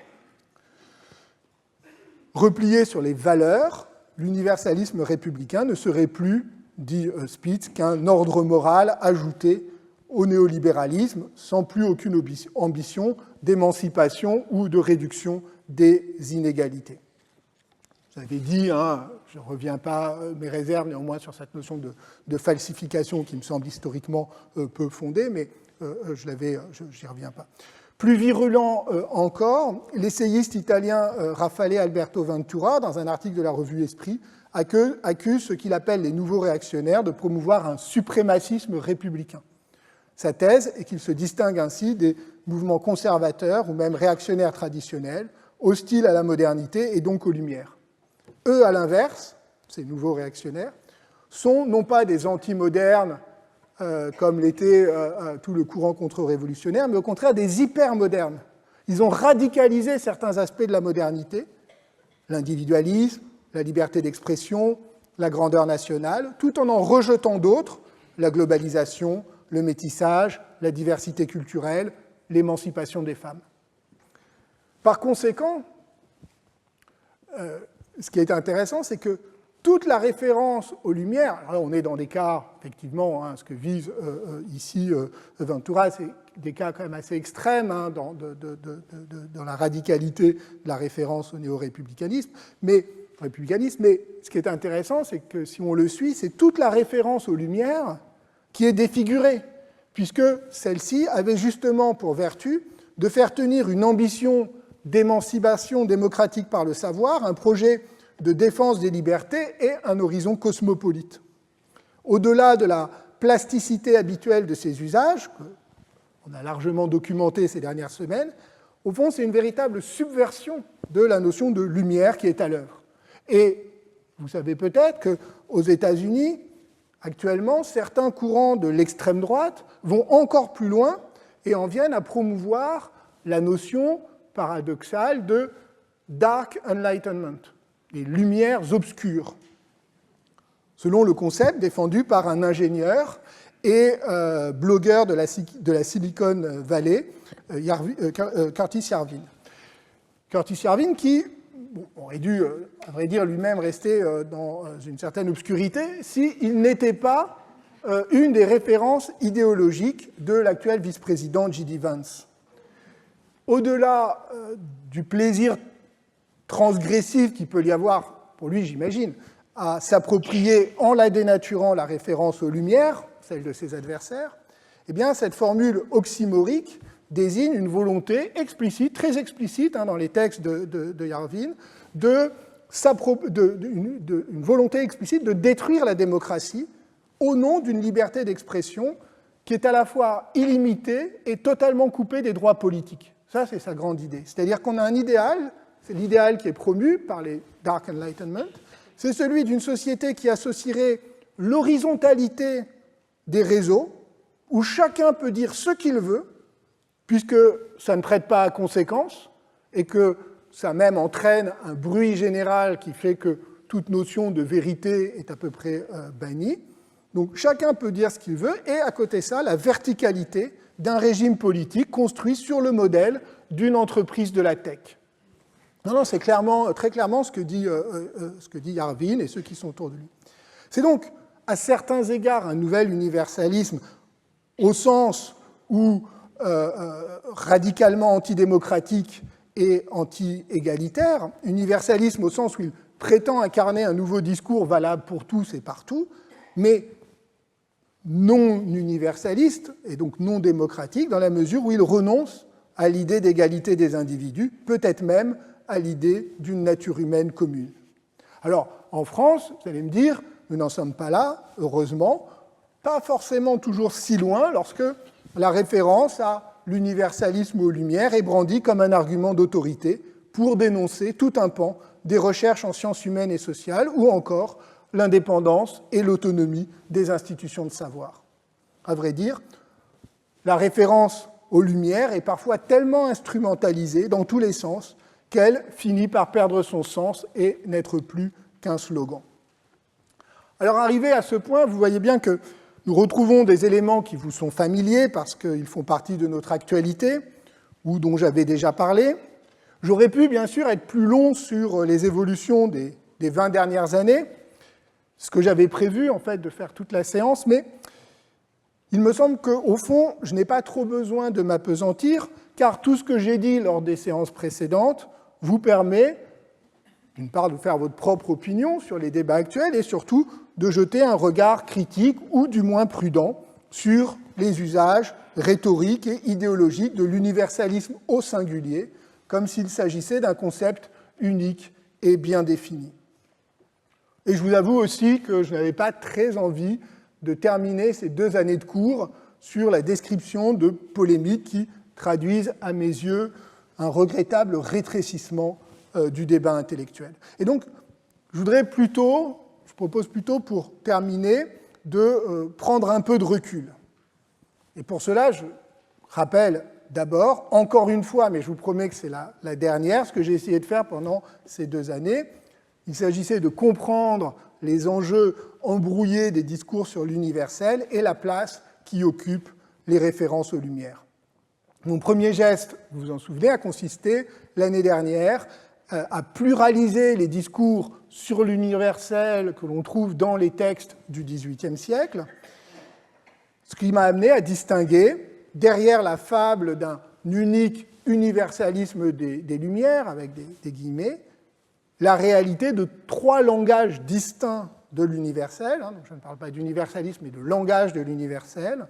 Replié sur les valeurs, l'universalisme républicain ne serait plus, dit Spitz, qu'un ordre moral ajouté au néolibéralisme, sans plus aucune ambition d'émancipation ou de réduction des inégalités. J'avais dit, je ne reviens pas, mes réserves néanmoins sur cette notion de falsification qui me semble historiquement peu fondée, mais je n'y reviens pas. Plus virulent encore, l'essayiste italien Raffaele Alberto Ventura, dans un article de la revue Esprit, accuse ce qu'il appelle les nouveaux réactionnaires de promouvoir un suprémacisme républicain. Sa thèse est qu'il se distingue ainsi des mouvements conservateurs ou même réactionnaires traditionnels, hostiles à la modernité et donc aux Lumières. Eux, à l'inverse, ces nouveaux réactionnaires, sont non pas des anti-modernes comme l'était tout le courant contre-révolutionnaire, mais au contraire des hyper-modernes. Ils ont radicalisé certains aspects de la modernité, l'individualisme, la liberté d'expression, la grandeur nationale, tout en rejetant d'autres, la globalisation, le métissage, la diversité culturelle, l'émancipation des femmes. Par conséquent, ce qui est intéressant, c'est que toute la référence aux Lumières, alors on est dans des cas, effectivement, ce que vise ici Ventura, c'est des cas quand même assez extrêmes dans la radicalité de la référence au néo-républicanisme, mais ce qui est intéressant, c'est que si on le suit, c'est toute la référence aux Lumières qui est défigurée, puisque celle-ci avait justement pour vertu de faire tenir une ambition d'émancipation démocratique par le savoir, un projet de défense des libertés et un horizon cosmopolite. Au-delà de la plasticité habituelle de ces usages, qu'on a largement documenté ces dernières semaines, au fond, c'est une véritable subversion de la notion de lumière qui est à l'œuvre. Et vous savez peut-être qu'aux États-Unis, actuellement, certains courants de l'extrême droite vont encore plus loin et en viennent à promouvoir la notion paradoxale de dark enlightenment, des lumières obscures, selon le concept défendu par un ingénieur et blogueur de la Silicon Valley, Curtis Yarvin. Curtis Yarvin qui aurait dû, à vrai dire, lui-même rester dans une certaine obscurité s'il n'était pas une des références idéologiques de l'actuel vice-président J.D. Vance. Au-delà du plaisir transgressif qu'il peut y avoir, pour lui j'imagine, à s'approprier en la dénaturant la référence aux Lumières, celle de ses adversaires, eh bien cette formule oxymorique désigne une volonté explicite, très explicite dans les textes de Yarvin, une volonté explicite de détruire la démocratie au nom d'une liberté d'expression qui est à la fois illimitée et totalement coupée des droits politiques. Ça, c'est sa grande idée. C'est-à-dire qu'on a un idéal, c'est l'idéal qui est promu par les Dark Enlightenment, c'est celui d'une société qui associerait l'horizontalité des réseaux, où chacun peut dire ce qu'il veut, puisque ça ne prête pas à conséquence, et que ça même entraîne un bruit général qui fait que toute notion de vérité est à peu près bannie. Donc chacun peut dire ce qu'il veut, et à côté de ça, la verticalité d'un régime politique construit sur le modèle d'une entreprise de la tech. Non, c'est très clairement ce que dit Yarvin et ceux qui sont autour de lui. C'est donc, à certains égards, un nouvel universalisme au sens où radicalement antidémocratique et anti-égalitaire, universalisme au sens où il prétend incarner un nouveau discours valable pour tous et partout, mais non universaliste et donc non démocratique dans la mesure où il renonce à l'idée d'égalité des individus, peut-être même à l'idée d'une nature humaine commune. Alors, en France, vous allez me dire, nous n'en sommes pas là, heureusement, pas forcément toujours si loin lorsque la référence à l'universalisme aux Lumières est brandie comme un argument d'autorité pour dénoncer tout un pan des recherches en sciences humaines et sociales, ou encore l'indépendance et l'autonomie des institutions de savoir. À vrai dire, la référence aux Lumières est parfois tellement instrumentalisée dans tous les sens qu'elle finit par perdre son sens et n'être plus qu'un slogan. Alors, arrivé à ce point, vous voyez bien que nous retrouvons des éléments qui vous sont familiers parce qu'ils font partie de notre actualité ou dont j'avais déjà parlé. J'aurais pu, bien sûr, être plus long sur les évolutions des 20 dernières années, ce que j'avais prévu, en fait, de faire toute la séance, mais il me semble qu'au fond, je n'ai pas trop besoin de m'appesantir, car tout ce que j'ai dit lors des séances précédentes vous permet, d'une part, de faire votre propre opinion sur les débats actuels et surtout de jeter un regard critique ou du moins prudent sur les usages rhétoriques et idéologiques de l'universalisme au singulier, comme s'il s'agissait d'un concept unique et bien défini. Et je vous avoue aussi que je n'avais pas très envie de terminer ces 2 années de cours sur la description de polémiques qui traduisent, à mes yeux, un regrettable rétrécissement du débat intellectuel. Et donc, je propose plutôt, pour terminer, de prendre un peu de recul. Et pour cela, je rappelle d'abord, encore une fois, mais je vous promets que c'est la dernière, ce que j'ai essayé de faire pendant ces 2 années. Il s'agissait de comprendre les enjeux embrouillés des discours sur l'universel et la place qui occupent les références aux Lumières. Mon premier geste, vous vous en souvenez, a consisté l'année dernière à pluraliser les discours sur l'universel que l'on trouve dans les textes du XVIIIe siècle, ce qui m'a amené à distinguer, derrière la fable d'un unique universalisme des Lumières, avec des guillemets, la réalité de 3 langages distincts de l'universel. Donc je ne parle pas d'universalisme, mais de langage de l'universel.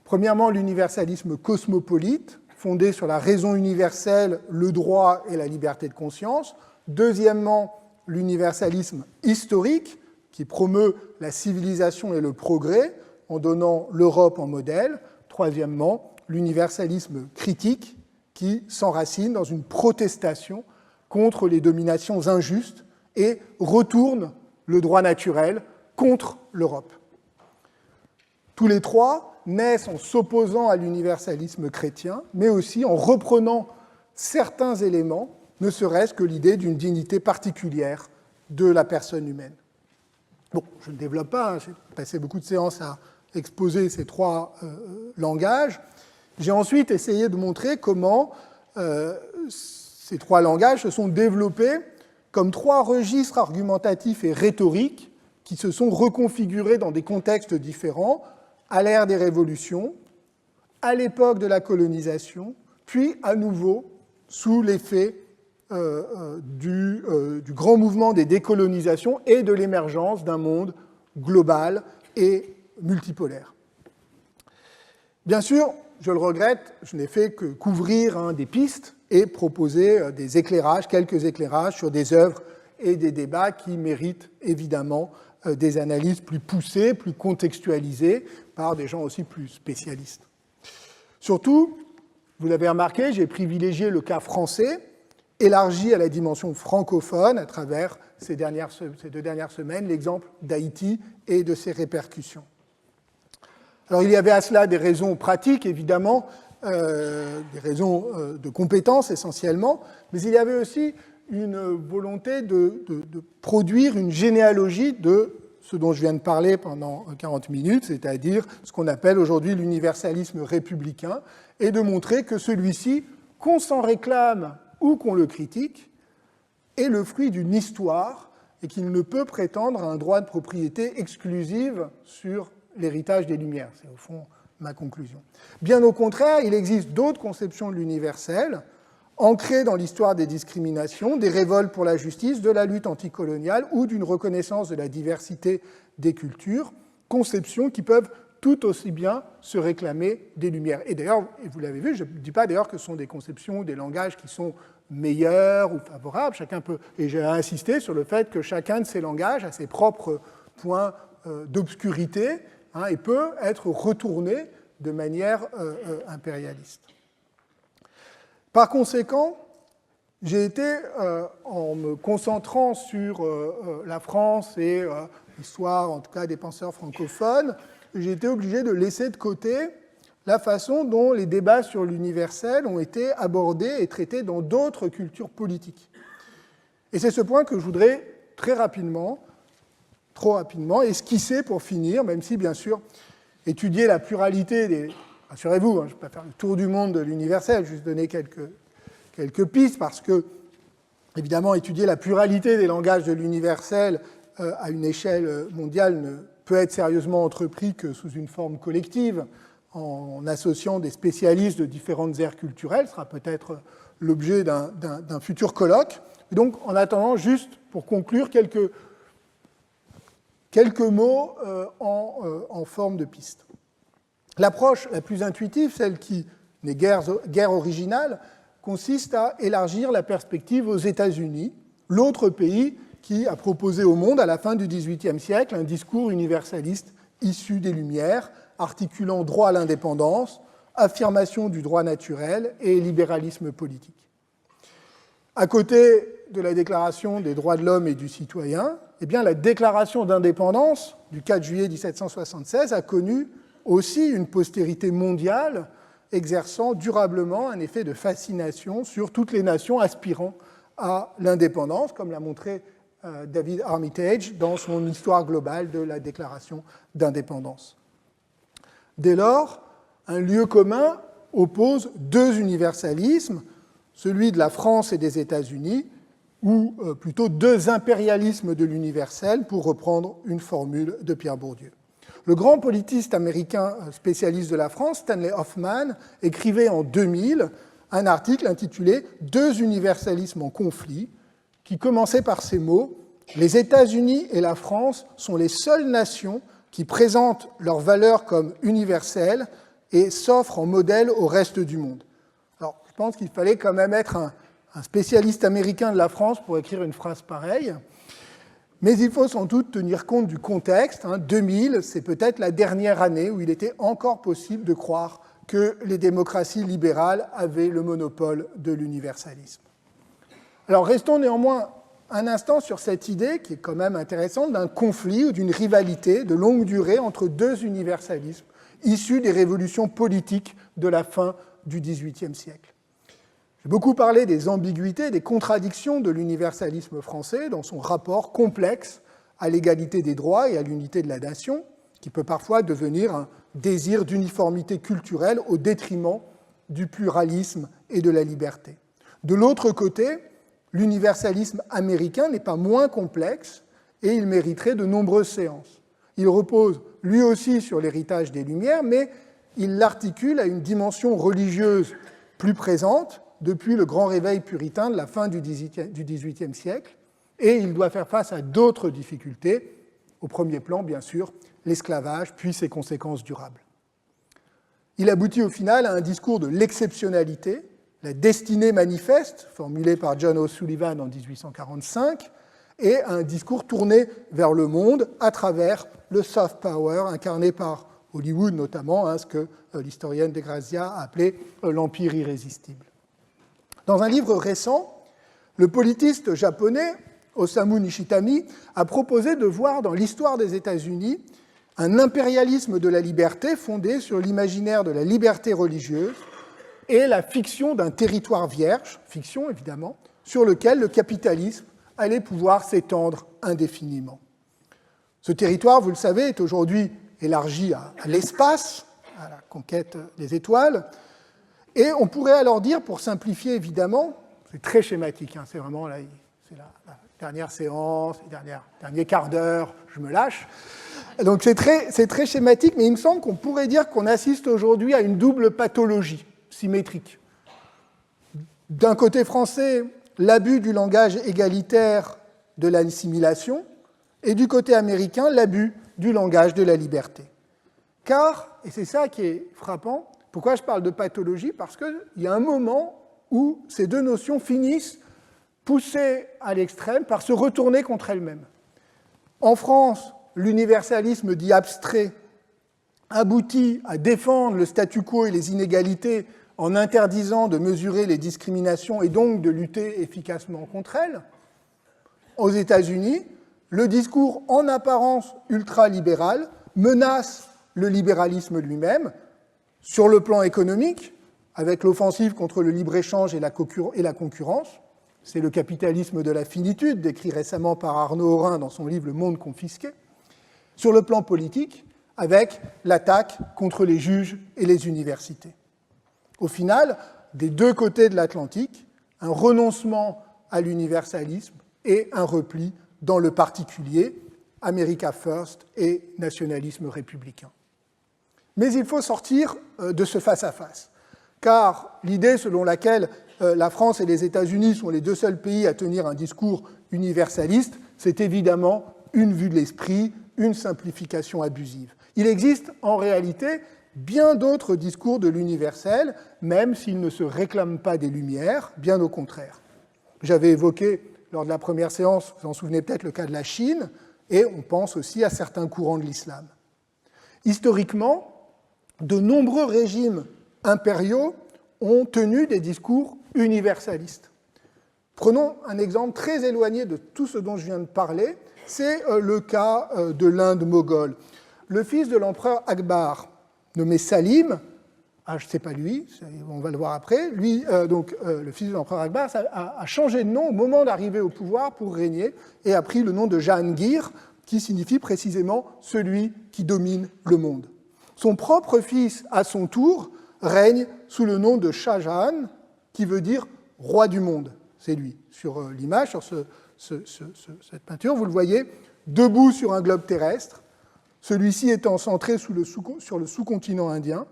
Premièrement, l'universalisme cosmopolite, fondé sur la raison universelle, le droit et la liberté de conscience. Deuxièmement, l'universalisme historique, qui promeut la civilisation et le progrès, en donnant l'Europe en modèle. Troisièmement, l'universalisme critique, qui s'enracine dans une protestation contre les dominations injustes et retourne le droit naturel contre l'Europe. Tous les 3 naissent en s'opposant à l'universalisme chrétien, mais aussi en reprenant certains éléments, ne serait-ce que l'idée d'une dignité particulière de la personne humaine. Bon, je ne développe pas, j'ai passé beaucoup de séances à exposer ces 3 langages. J'ai ensuite essayé de montrer comment ces 3 langages se sont développés comme 3 registres argumentatifs et rhétoriques qui se sont reconfigurés dans des contextes différents, à l'ère des révolutions, à l'époque de la colonisation, puis à nouveau sous l'effet du grand mouvement des décolonisations et de l'émergence d'un monde global et multipolaire. Bien sûr, je le regrette, je n'ai fait que couvrir des pistes et proposer des éclairages, quelques éclairages sur des œuvres et des débats qui méritent évidemment des analyses plus poussées, plus contextualisées par des gens aussi plus spécialistes. Surtout, vous l'avez remarqué, j'ai privilégié le cas français, élargi à la dimension francophone à travers ces 2 dernières semaines, l'exemple d'Haïti et de ses répercussions. Alors il y avait à cela des raisons pratiques, évidemment, des raisons de compétences essentiellement, mais il y avait aussi une volonté de produire une généalogie de ce dont je viens de parler pendant 40 minutes, c'est-à-dire ce qu'on appelle aujourd'hui l'universalisme républicain, et de montrer que celui-ci, qu'on s'en réclame ou qu'on le critique, est le fruit d'une histoire et qu'il ne peut prétendre à un droit de propriété exclusive sur l'héritage des Lumières. C'est au fond ma conclusion. Bien au contraire, il existe d'autres conceptions de l'universel, ancrées dans l'histoire des discriminations, des révoltes pour la justice, de la lutte anticoloniale ou d'une reconnaissance de la diversité des cultures, conceptions qui peuvent tout aussi bien se réclamer des Lumières. Et d'ailleurs, et vous l'avez vu, je ne dis pas d'ailleurs que ce sont des conceptions ou des langages qui sont meilleur ou favorable. Et j'ai insisté sur le fait que chacun de ces langages a ses propres points d'obscurité et peut être retourné de manière impérialiste. Par conséquent, j'ai été, en me concentrant sur la France et l'histoire, en tout cas des penseurs francophones, j'ai été obligé de laisser de côté la façon dont les débats sur l'universel ont été abordés et traités dans d'autres cultures politiques. Et c'est ce point que je voudrais très rapidement, trop rapidement, esquisser pour finir, même si, bien sûr, étudier la pluralité des... Rassurez-vous, je ne vais pas faire le tour du monde de l'universel, juste donner quelques pistes, parce que, évidemment, étudier la pluralité des langages de l'universel à une échelle mondiale ne peut être sérieusement entrepris que sous une forme collective, en associant des spécialistes de différentes aires culturelles, ce sera peut-être l'objet d'un futur colloque. Et donc, en attendant, juste pour conclure, quelques mots en forme de piste. L'approche la plus intuitive, celle qui n'est guère originale, consiste à élargir la perspective aux États-Unis, l'autre pays qui a proposé au monde, à la fin du XVIIIe siècle, un discours universaliste issu des Lumières, articulant droit à l'indépendance, affirmation du droit naturel et libéralisme politique. À côté de la Déclaration des droits de l'homme et du citoyen, eh bien, la Déclaration d'indépendance du 4 juillet 1776 a connu aussi une postérité mondiale exerçant durablement un effet de fascination sur toutes les nations aspirant à l'indépendance, comme l'a montré David Armitage dans son Histoire globale de la Déclaration d'indépendance. Dès lors, un lieu commun oppose deux universalismes, celui de la France et des États-Unis, ou plutôt deux impérialismes de l'universel, pour reprendre une formule de Pierre Bourdieu. Le grand politiste américain spécialiste de la France, Stanley Hoffmann, écrivait en 2000 un article intitulé « Deux universalismes en conflit », qui commençait par ces mots « Les États-Unis et la France sont les seules nations qui présentent leurs valeurs comme universelles et s'offrent en modèle au reste du monde. » Alors, je pense qu'il fallait quand même être un spécialiste américain de la France pour écrire une phrase pareille. Mais il faut sans doute tenir compte du contexte. 2000, c'est peut-être la dernière année où il était encore possible de croire que les démocraties libérales avaient le monopole de l'universalisme. Alors, restons néanmoins un instant sur cette idée, qui est quand même intéressante, d'un conflit ou d'une rivalité de longue durée entre deux universalismes issus des révolutions politiques de la fin du XVIIIe siècle. J'ai beaucoup parlé des ambiguïtés, des contradictions de l'universalisme français dans son rapport complexe à l'égalité des droits et à l'unité de la nation, qui peut parfois devenir un désir d'uniformité culturelle au détriment du pluralisme et de la liberté. De l'autre côté, l'universalisme américain n'est pas moins complexe et il mériterait de nombreuses séances. Il repose lui aussi sur l'héritage des Lumières, mais il l'articule à une dimension religieuse plus présente depuis le grand réveil puritain de la fin du XVIIIe siècle, et il doit faire face à d'autres difficultés, au premier plan, bien sûr, l'esclavage, puis ses conséquences durables. Il aboutit au final à un discours de l'exceptionnalité, la destinée manifeste, formulée par John O'Sullivan en 1845, et à un discours tourné vers le monde à travers le soft power, incarné par Hollywood notamment, ce que l'historienne de Grazia a appelé l'empire irrésistible. Dans un livre récent, le politiste japonais Osamu Nishitani a proposé de voir dans l'histoire des États-Unis un impérialisme de la liberté fondé sur l'imaginaire de la liberté religieuse et la fiction d'un territoire vierge, fiction évidemment, sur lequel le capitalisme allait pouvoir s'étendre indéfiniment. Ce territoire, vous le savez, est aujourd'hui élargi à l'espace, à la conquête des étoiles, et on pourrait alors dire, pour simplifier évidemment, c'est très schématique, c'est vraiment là, c'est la dernière séance, le dernier quart d'heure, je me lâche. Donc c'est très schématique, mais il me semble qu'on pourrait dire qu'on assiste aujourd'hui à une double pathologie symétrique. D'un côté français, l'abus du langage égalitaire de l'assimilation, et du côté américain, l'abus du langage de la liberté. Car, et c'est ça qui est frappant, pourquoi je parle de pathologie ? Parce qu'il y a un moment où ces deux notions finissent poussées à l'extrême par se retourner contre elles-mêmes. En France, l'universalisme dit abstrait aboutit à défendre le statu quo et les inégalités en interdisant de mesurer les discriminations et donc de lutter efficacement contre elles. Aux États-Unis, le discours en apparence ultralibéral menace le libéralisme lui-même sur le plan économique, avec l'offensive contre le libre-échange et la concurrence. C'est le capitalisme de la finitude, décrit récemment par Arnaud Aurin dans son livre Le Monde confisqué. Sur le plan politique, avec l'attaque contre les juges et les universités. Au final, des deux côtés de l'Atlantique, un renoncement à l'universalisme et un repli dans le particulier, America First et nationalisme républicain. Mais il faut sortir de ce face-à-face, car l'idée selon laquelle la France et les États-Unis sont les deux seuls pays à tenir un discours universaliste, c'est évidemment une vue de l'esprit, une simplification abusive. Il existe en réalité bien d'autres discours de l'universel, même s'ils ne se réclament pas des Lumières, bien au contraire. J'avais évoqué lors de la première séance, vous vous en souvenez peut-être, le cas de la Chine, et on pense aussi à certains courants de l'islam. Historiquement, de nombreux régimes impériaux ont tenu des discours universalistes. Prenons un exemple très éloigné de tout ce dont je viens de parler, c'est le cas de l'Inde moghole. Le fils de l'empereur Akbar, nommé Salim, c'est pas lui, on va le voir après, lui, le fils de l'empereur Akbar a changé de nom au moment d'arriver au pouvoir pour régner et a pris le nom de Jahangir, qui signifie précisément celui qui domine le monde. Son propre fils, à son tour, règne sous le nom de Shah Jahan, qui veut dire roi du monde. C'est lui. Sur l'image, sur cette peinture, vous le voyez, debout sur un globe terrestre, celui-ci étant centré sur le sous-continent indien,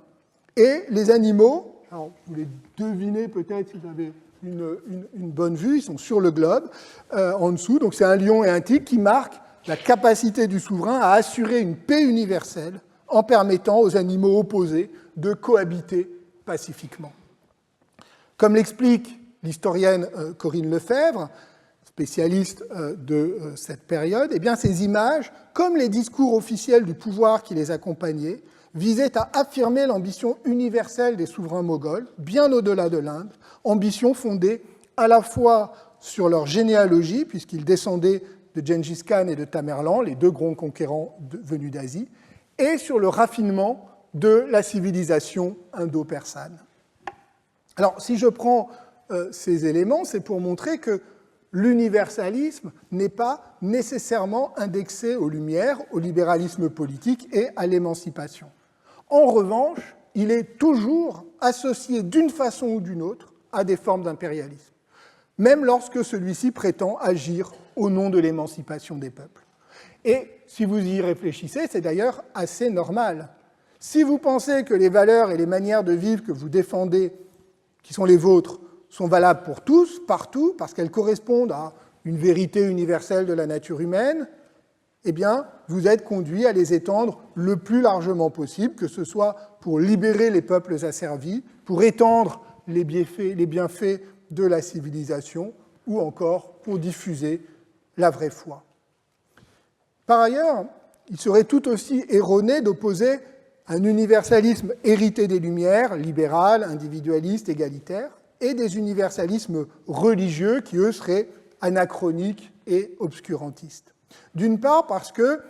et les animaux, alors vous les devinez peut-être si vous avez une bonne vue, ils sont sur le globe, en dessous, donc c'est un lion et un tigre qui marquent la capacité du souverain à assurer une paix universelle en permettant aux animaux opposés de cohabiter pacifiquement. Comme l'explique l'historienne Corinne Lefebvre, spécialiste de cette période, eh bien, ces images, comme les discours officiels du pouvoir qui les accompagnaient, visaient à affirmer l'ambition universelle des souverains moghols, bien au-delà de l'Inde, ambition fondée à la fois sur leur généalogie, puisqu'ils descendaient de Gengis Khan et de Tamerlan, les deux grands conquérants venus d'Asie, et sur le raffinement de la civilisation indo-persane. Alors, si je prends ces éléments, c'est pour montrer que l'universalisme n'est pas nécessairement indexé aux Lumières, au libéralisme politique et à l'émancipation. En revanche, il est toujours associé d'une façon ou d'une autre à des formes d'impérialisme, même lorsque celui-ci prétend agir au nom de l'émancipation des peuples. Et si vous y réfléchissez, c'est d'ailleurs assez normal. Si vous pensez que les valeurs et les manières de vivre que vous défendez, qui sont les vôtres, sont valables pour tous, partout, parce qu'elles correspondent à une vérité universelle de la nature humaine, eh bien, vous êtes conduit à les étendre le plus largement possible, que ce soit pour libérer les peuples asservis, pour étendre les bienfaits de la civilisation, ou encore pour diffuser la vraie foi. Par ailleurs, il serait tout aussi erroné d'opposer un universalisme hérité des Lumières, libéral, individualiste, égalitaire, et des universalismes religieux qui, eux, seraient anachroniques et obscurantistes. D'une part, parce que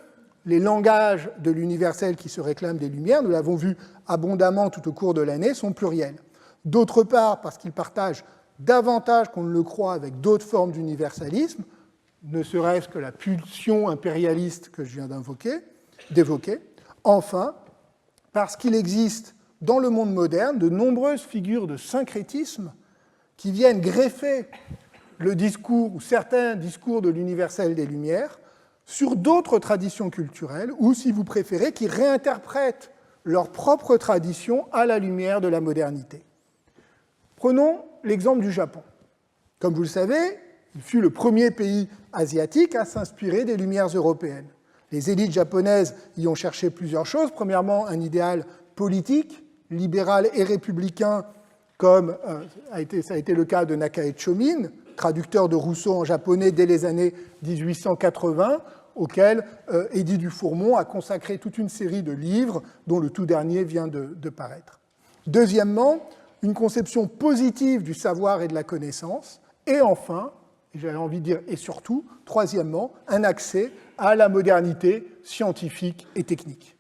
les langages de l'universel qui se réclament des Lumières, nous l'avons vu abondamment tout au cours de l'année, sont pluriels. D'autre part, parce qu'ils partagent davantage qu'on ne le croit avec d'autres formes d'universalisme, ne serait-ce que la pulsion impérialiste que je viens d'évoquer. Enfin, parce qu'il existe dans le monde moderne de nombreuses figures de syncrétisme qui viennent greffer le discours ou certains discours de l'universel des Lumières sur d'autres traditions culturelles ou, si vous préférez, qui réinterprètent leur propre tradition à la lumière de la modernité. Prenons l'exemple du Japon. Comme vous le savez, il fut le premier pays asiatique à s'inspirer des Lumières européennes. Les élites japonaises y ont cherché plusieurs choses. Premièrement, un idéal politique, libéral et républicain, comme ça a été le cas de Nakae Chomin, traducteur de Rousseau en japonais dès les années 1880, auquel Édith Dufourmont a consacré toute une série de livres, dont le tout dernier vient de paraître. Deuxièmement, une conception positive du savoir et de la connaissance. Et enfin, j'avais envie de dire et surtout, troisièmement, un accès à la modernité scientifique et technique.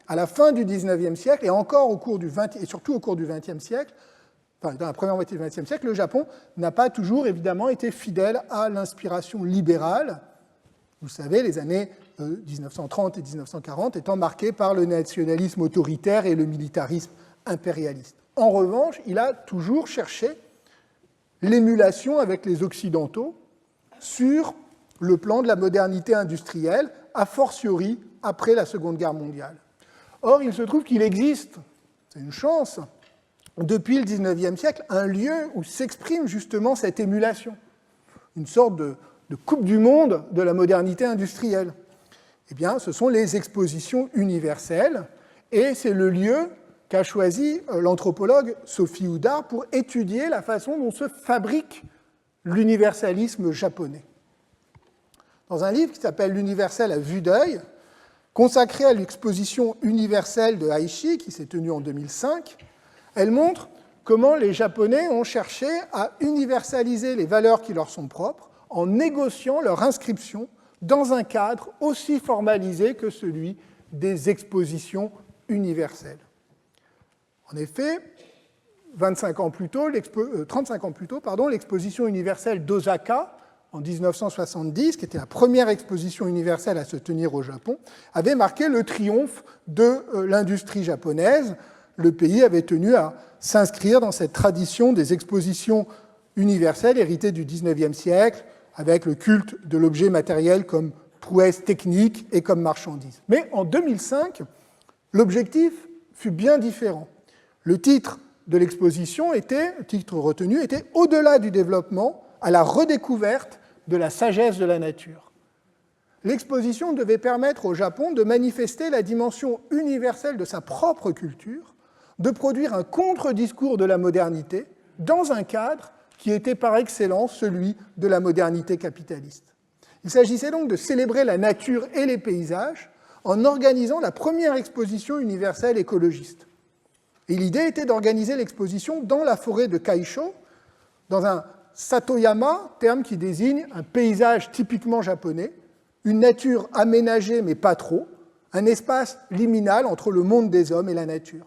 À la fin du XIXe siècle, et encore au cours du XX, et surtout au cours du XXe siècle, enfin, dans la première moitié du XXe siècle, le Japon n'a pas toujours, évidemment, été fidèle à l'inspiration libérale. Vous savez, les années 1930 et 1940 étant marquées par le nationalisme autoritaire et le militarisme impérialiste. En revanche, il a toujours cherché l'émulation avec les Occidentaux sur le plan de la modernité industrielle, a fortiori après la Seconde Guerre mondiale. Or, il se trouve qu'il existe, c'est une chance, depuis le XIXe siècle, un lieu où s'exprime justement cette émulation, une sorte de coupe du monde de la modernité industrielle. Eh bien, ce sont les expositions universelles, et c'est le lieu qu'a choisi l'anthropologue Sophie Houdard pour étudier la façon dont se fabrique l'universalisme japonais. Dans un livre qui s'appelle « L'universel à vue d'œil », consacré à l'exposition universelle de Aichi, qui s'est tenue en 2005, elle montre comment les Japonais ont cherché à universaliser les valeurs qui leur sont propres en négociant leur inscription dans un cadre aussi formalisé que celui des expositions universelles. En effet, 35 ans plus tôt, 35 ans plus tôt, l'exposition universelle d'Osaka, en 1970, qui était la première exposition universelle à se tenir au Japon, avait marqué le triomphe de l'industrie japonaise. Le pays avait tenu à s'inscrire dans cette tradition des expositions universelles héritées du XIXe siècle, avec le culte de l'objet matériel comme prouesse technique et comme marchandise. Mais en 2005, l'objectif fut bien différent. Le titre de l'exposition le titre retenu était « Au-delà du développement, à la redécouverte de la sagesse de la nature ». L'exposition devait permettre au Japon de manifester la dimension universelle de sa propre culture, de produire un contre-discours de la modernité dans un cadre qui était par excellence celui de la modernité capitaliste. Il s'agissait donc de célébrer la nature et les paysages en organisant la première exposition universelle écologiste. Et l'idée était d'organiser l'exposition dans la forêt de Kaisho, dans un satoyama, terme qui désigne un paysage typiquement japonais, une nature aménagée mais pas trop, un espace liminal entre le monde des hommes et la nature.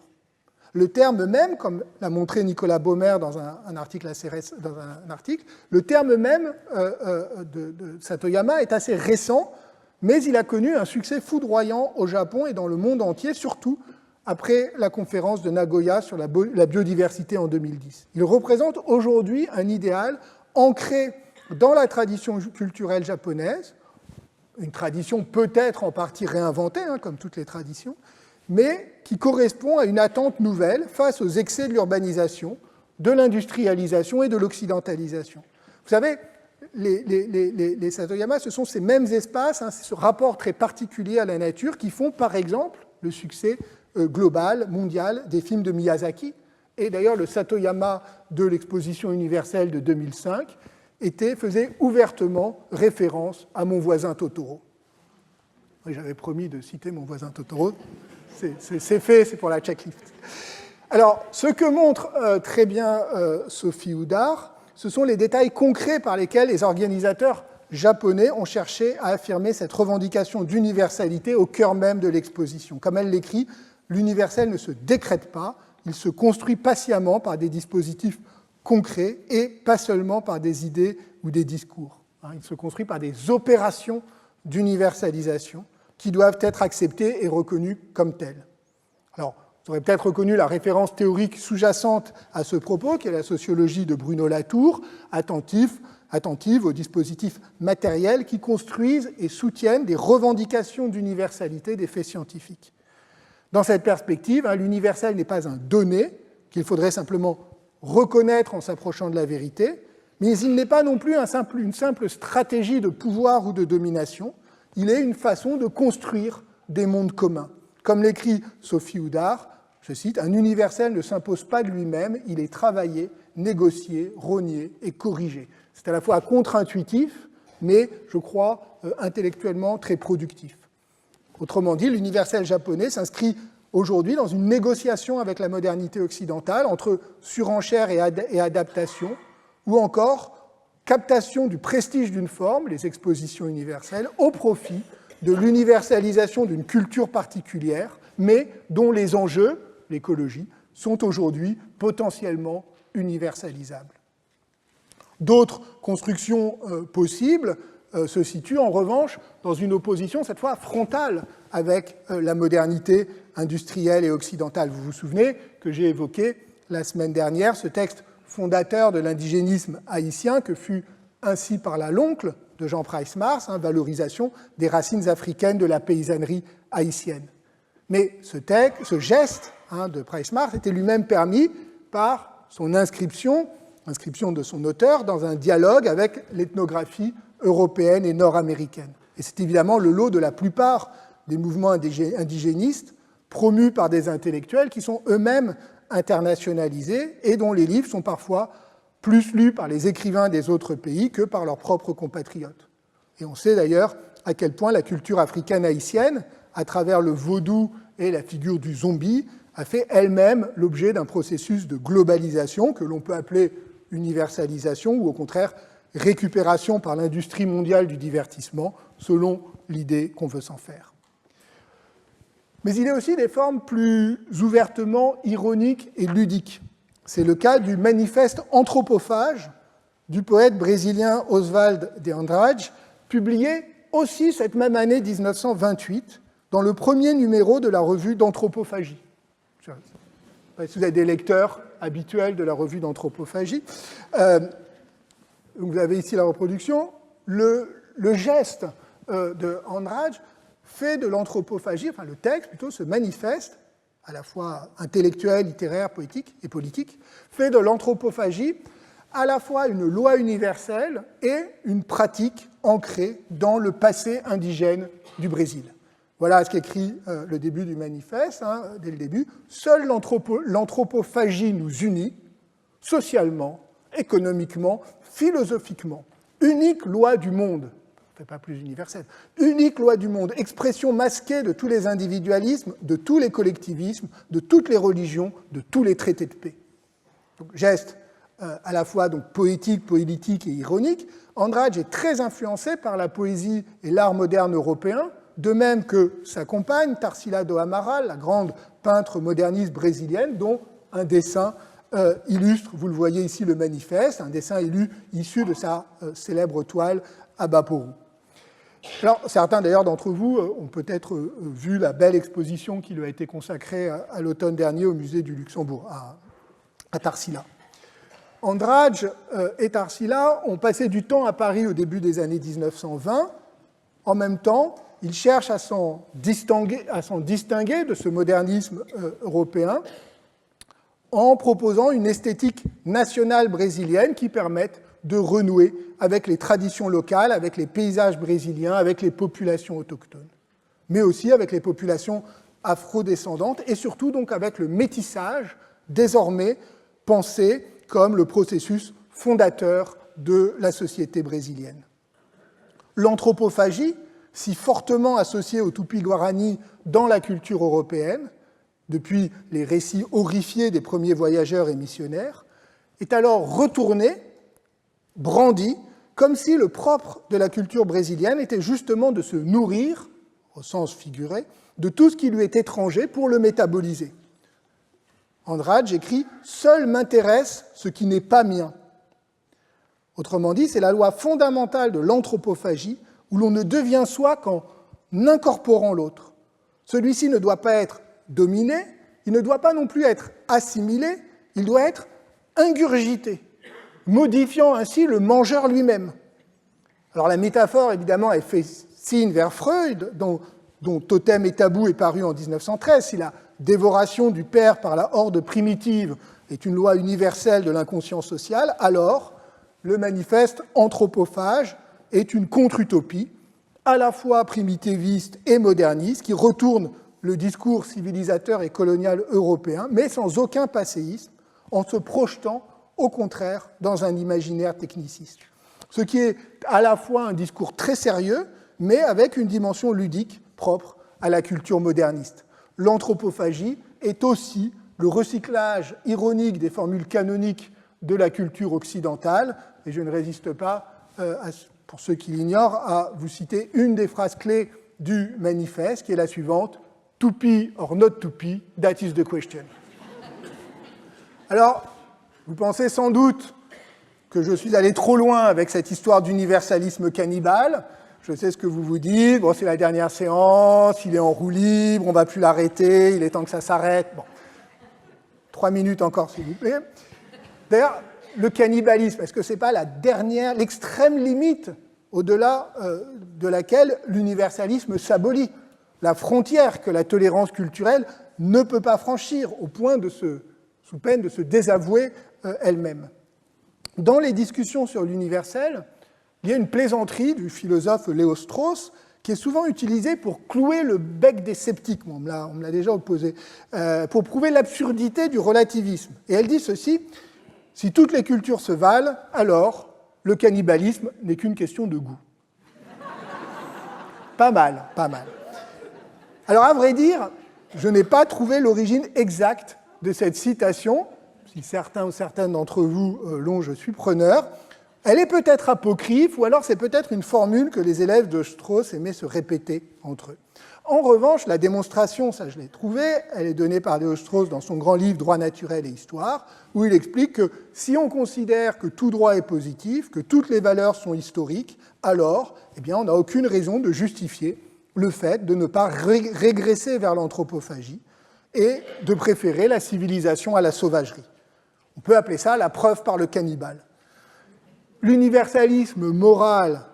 Le terme même, comme l'a montré Nicolas Baumer dans un article, le terme même de satoyama est assez récent, mais il a connu un succès foudroyant au Japon et dans le monde entier, surtout après la conférence de Nagoya sur la biodiversité en 2010. Il représente aujourd'hui un idéal ancré dans la tradition culturelle japonaise, une tradition peut-être en partie réinventée, comme toutes les traditions, mais qui correspond à une attente nouvelle face aux excès de l'urbanisation, de l'industrialisation et de l'occidentalisation. Vous savez, les satoyama, ce sont ces mêmes espaces, ce rapport très particulier à la nature qui font, par exemple, le succès global, mondial, des films de Miyazaki. Et d'ailleurs, le Satoyama de l'exposition universelle de 2005 faisait ouvertement référence à Mon voisin Totoro. Oui, j'avais promis de citer Mon voisin Totoro. C'est fait, c'est pour la checklist. Alors, ce que montre très bien Sophie Houdard, ce sont les détails concrets par lesquels les organisateurs japonais ont cherché à affirmer cette revendication d'universalité au cœur même de l'exposition. Comme elle l'écrit, l'universel ne se décrète pas, il se construit patiemment par des dispositifs concrets et pas seulement par des idées ou des discours. Il se construit par des opérations d'universalisation qui doivent être acceptées et reconnues comme telles. Alors, vous aurez peut-être reconnu la référence théorique sous-jacente à ce propos, qui est la sociologie de Bruno Latour, attentive aux dispositifs matériels qui construisent et soutiennent des revendications d'universalité des faits scientifiques. Dans cette perspective, l'universel n'est pas un donné qu'il faudrait simplement reconnaître en s'approchant de la vérité, mais il n'est pas non plus une simple stratégie de pouvoir ou de domination, il est une façon de construire des mondes communs. Comme l'écrit Sophie Houdard, je cite, « Un universel ne s'impose pas de lui-même, il est travaillé, négocié, rogné et corrigé. » C'est à la fois contre-intuitif, mais, je crois, intellectuellement très productif. Autrement dit, l'universel japonais s'inscrit aujourd'hui dans une négociation avec la modernité occidentale entre surenchère et adaptation, ou encore captation du prestige d'une forme, les expositions universelles, au profit de l'universalisation d'une culture particulière, mais dont les enjeux, l'écologie, sont aujourd'hui potentiellement universalisables. D'autres constructions possibles se situent en revanche dans une opposition, cette fois frontale, avec la modernité industrielle et occidentale. Vous vous souvenez que j'ai évoqué la semaine dernière ce texte fondateur de l'indigénisme haïtien que fut ainsi par là l'oncle de Jean Price-Mars, Valorisation des racines africaines de la paysannerie haïtienne. Mais ce geste de Price-Mars était lui-même permis par son inscription de son auteur dans un dialogue avec l'ethnographie européenne et nord-américaine. Et c'est évidemment le lot de la plupart des mouvements indigénistes promus par des intellectuels qui sont eux-mêmes internationalisés et dont les livres sont parfois plus lus par les écrivains des autres pays que par leurs propres compatriotes. Et on sait d'ailleurs à quel point la culture africaine haïtienne, à travers le vaudou et la figure du zombie, a fait elle-même l'objet d'un processus de globalisation que l'on peut appeler universalisation ou au contraire récupération par l'industrie mondiale du divertissement, selon l'idée qu'on veut s'en faire. Mais il y a aussi des formes plus ouvertement ironiques et ludiques. C'est le cas du manifeste anthropophage du poète brésilien Oswald de Andrade, publié aussi cette même année 1928 dans le premier numéro de la revue d'Anthropophagie. Je ne sais pas si vous avez des lecteurs habituels de la revue d'Anthropophagie. Vous avez ici la reproduction. Le geste de Andrade fait de l'anthropophagie, enfin le texte plutôt, ce manifeste, à la fois intellectuel, littéraire, poétique et politique, fait de l'anthropophagie à la fois une loi universelle et une pratique ancrée dans le passé indigène du Brésil. Voilà ce qu'écrit le début du manifeste, dès le début. « Seule l'anthropophagie nous unit, socialement, économiquement, philosophiquement. Unique loi du monde. » Pas plus universelle. Unique loi du monde, expression masquée de tous les individualismes, de tous les collectivismes, de toutes les religions, de tous les traités de paix. Donc, geste à la fois donc, poétique, politique et ironique. Andrade est très influencé par la poésie et l'art moderne européen, de même que sa compagne, Tarsila do Amaral, la grande peintre moderniste brésilienne, dont un dessin illustre, vous le voyez ici, le manifeste, un dessin issu de sa célèbre toile Abaporu. Alors, certains d'ailleurs d'entre vous ont peut-être vu la belle exposition qui lui a été consacrée à l'automne dernier au musée du Luxembourg, à Tarsila. Andrade et Tarsila ont passé du temps à Paris au début des années 1920. En même temps, ils cherchent à s'en distinguer de ce modernisme européen en proposant une esthétique nationale brésilienne qui permette de renouer avec les traditions locales, avec les paysages brésiliens, avec les populations autochtones, mais aussi avec les populations afrodescendantes et surtout donc avec le métissage désormais pensé comme le processus fondateur de la société brésilienne. L'anthropophagie, si fortement associée au Tupi-Guarani dans la culture européenne, depuis les récits horrifiés des premiers voyageurs et missionnaires, est alors retournée, brandie, comme si le propre de la culture brésilienne était justement de se nourrir, au sens figuré, de tout ce qui lui est étranger pour le métaboliser. Andrade écrit « Seul m'intéresse ce qui n'est pas mien ». Autrement dit, c'est la loi fondamentale de l'anthropophagie où l'on ne devient soi qu'en incorporant l'autre. Celui-ci ne doit pas être dominé, il ne doit pas non plus être assimilé, il doit être ingurgité, modifiant ainsi le mangeur lui-même. Alors la métaphore, évidemment, elle fait signe vers Freud, dont Totem et Tabou est paru en 1913. Si la dévoration du père par la horde primitive est une loi universelle de l'inconscient social, alors le manifeste anthropophage est une contre-utopie, à la fois primitiviste et moderniste, qui retourne le discours civilisateur et colonial européen, mais sans aucun passéisme, en se projetant au contraire dans un imaginaire techniciste. Ce qui est à la fois un discours très sérieux, mais avec une dimension ludique propre à la culture moderniste. L'anthropophagie est aussi le recyclage ironique des formules canoniques de la culture occidentale, et je ne résiste pas, pour ceux qui l'ignorent, à vous citer une des phrases clés du manifeste, qui est la suivante: « To be or not to be, that is the question ». Alors, vous pensez sans doute que je suis allé trop loin avec cette histoire d'universalisme cannibale. Je sais ce que vous vous dites. Bon, c'est la dernière séance, il est en roue libre, on ne va plus l'arrêter, il est temps que ça s'arrête. Bon. 3 minutes encore, s'il vous plaît. D'ailleurs, le cannibalisme, est-ce que ce n'est pas l'extrême limite au-delà de laquelle l'universalisme s'abolit, la frontière que la tolérance culturelle ne peut pas franchir, au point sous peine de se désavouer elle-même. Dans les discussions sur l'universel, il y a une plaisanterie du philosophe Léo Strauss qui est souvent utilisée pour clouer le bec des sceptiques, on me l'a déjà opposé, pour prouver l'absurdité du relativisme. Et elle dit ceci: si toutes les cultures se valent, alors le cannibalisme n'est qu'une question de goût. Pas mal, pas mal. Alors, à vrai dire, je n'ai pas trouvé l'origine exacte de cette citation. Si certains ou certaines d'entre vous l'ont, je suis preneur. Elle est peut-être apocryphe, ou alors c'est peut-être une formule que les élèves de Strauss aimaient se répéter entre eux. En revanche, la démonstration, ça je l'ai trouvée, elle est donnée par Léo Strauss dans son grand livre « Droit naturel et histoire », où il explique que si on considère que tout droit est positif, que toutes les valeurs sont historiques, alors on n'a aucune raison de justifier le fait de ne pas régresser vers l'anthropophagie et de préférer la civilisation à la sauvagerie. On peut appeler ça la preuve par le cannibale. L'universalisme moral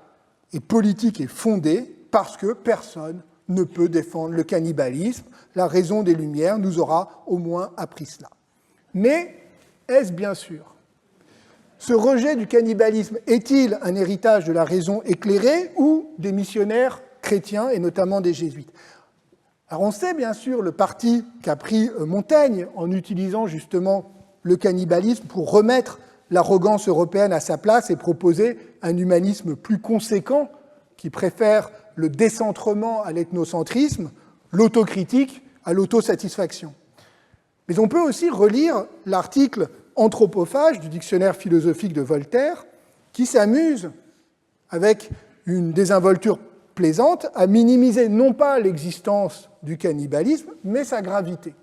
et politique est fondé parce que personne ne peut défendre le cannibalisme. La raison des Lumières nous aura au moins appris cela. Mais est-ce bien sûr? Ce rejet du cannibalisme est-il un héritage de la raison éclairée ou des missionnaires chrétiens, et notamment des jésuites? Alors on sait bien sûr le parti qu'a pris Montaigne en utilisant justement le cannibalisme pour remettre l'arrogance européenne à sa place et proposer un humanisme plus conséquent qui préfère le décentrement à l'ethnocentrisme, l'autocritique à l'autosatisfaction. Mais on peut aussi relire l'article anthropophage du dictionnaire philosophique de Voltaire, qui s'amuse, avec une désinvolture plaisante, à minimiser non pas l'existence du cannibalisme, mais sa gravité.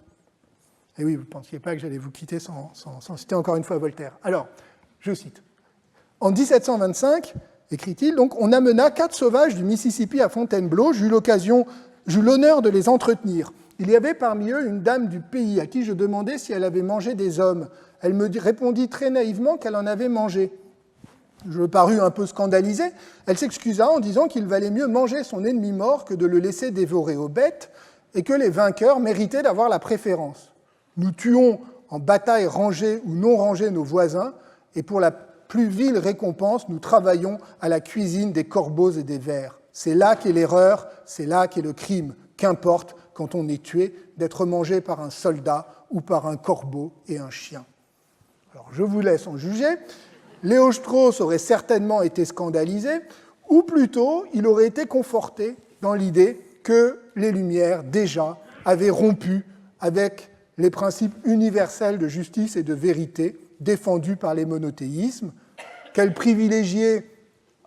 Et oui, vous ne pensiez pas que j'allais vous quitter sans citer encore une fois Voltaire. Alors, je cite. En 1725, écrit-il, donc, on amena 4 sauvages du Mississippi à Fontainebleau. J'eus l'honneur de les entretenir. Il y avait parmi eux une dame du pays à qui je demandais si elle avait mangé des hommes. Elle me répondit très naïvement qu'elle en avait mangé. Je parus un peu scandalisé. Elle s'excusa en disant qu'il valait mieux manger son ennemi mort que de le laisser dévorer aux bêtes et que les vainqueurs méritaient d'avoir la préférence. Nous tuons en bataille rangée ou non rangée nos voisins, et pour la plus vile récompense, nous travaillons à la cuisine des corbeaux et des vers. C'est là qu'est l'erreur, c'est là qu'est le crime. Qu'importe, quand on est tué, d'être mangé par un soldat ou par un corbeau et un chien. Alors, je vous laisse en juger. Léo Strauss aurait certainement été scandalisé, ou plutôt, il aurait été conforté dans l'idée que les Lumières, déjà, avaient rompu avec les principes universels de justice et de vérité défendus par les monothéismes, qu'elle privilégiait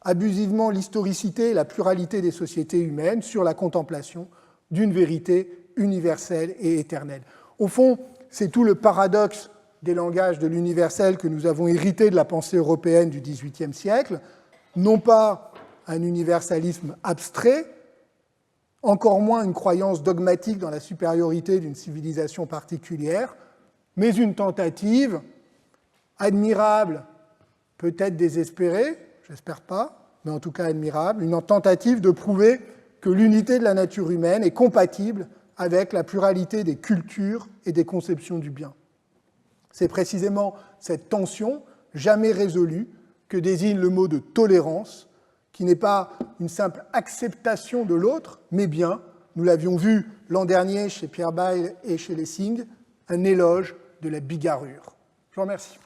abusivement l'historicité et la pluralité des sociétés humaines sur la contemplation d'une vérité universelle et éternelle. Au fond, c'est tout le paradoxe des langages de l'universel que nous avons hérité de la pensée européenne du XVIIIe siècle, non pas un universalisme abstrait, encore moins une croyance dogmatique dans la supériorité d'une civilisation particulière, mais une tentative admirable, peut-être désespérée, j'espère pas, mais en tout cas admirable, une tentative de prouver que l'unité de la nature humaine est compatible avec la pluralité des cultures et des conceptions du bien. C'est précisément cette tension, jamais résolue, que désigne le mot de tolérance, qui n'est pas une simple acceptation de l'autre, mais bien, nous l'avions vu l'an dernier chez Pierre Bayle et chez Lessing, un éloge de la bigarrure. Je vous remercie.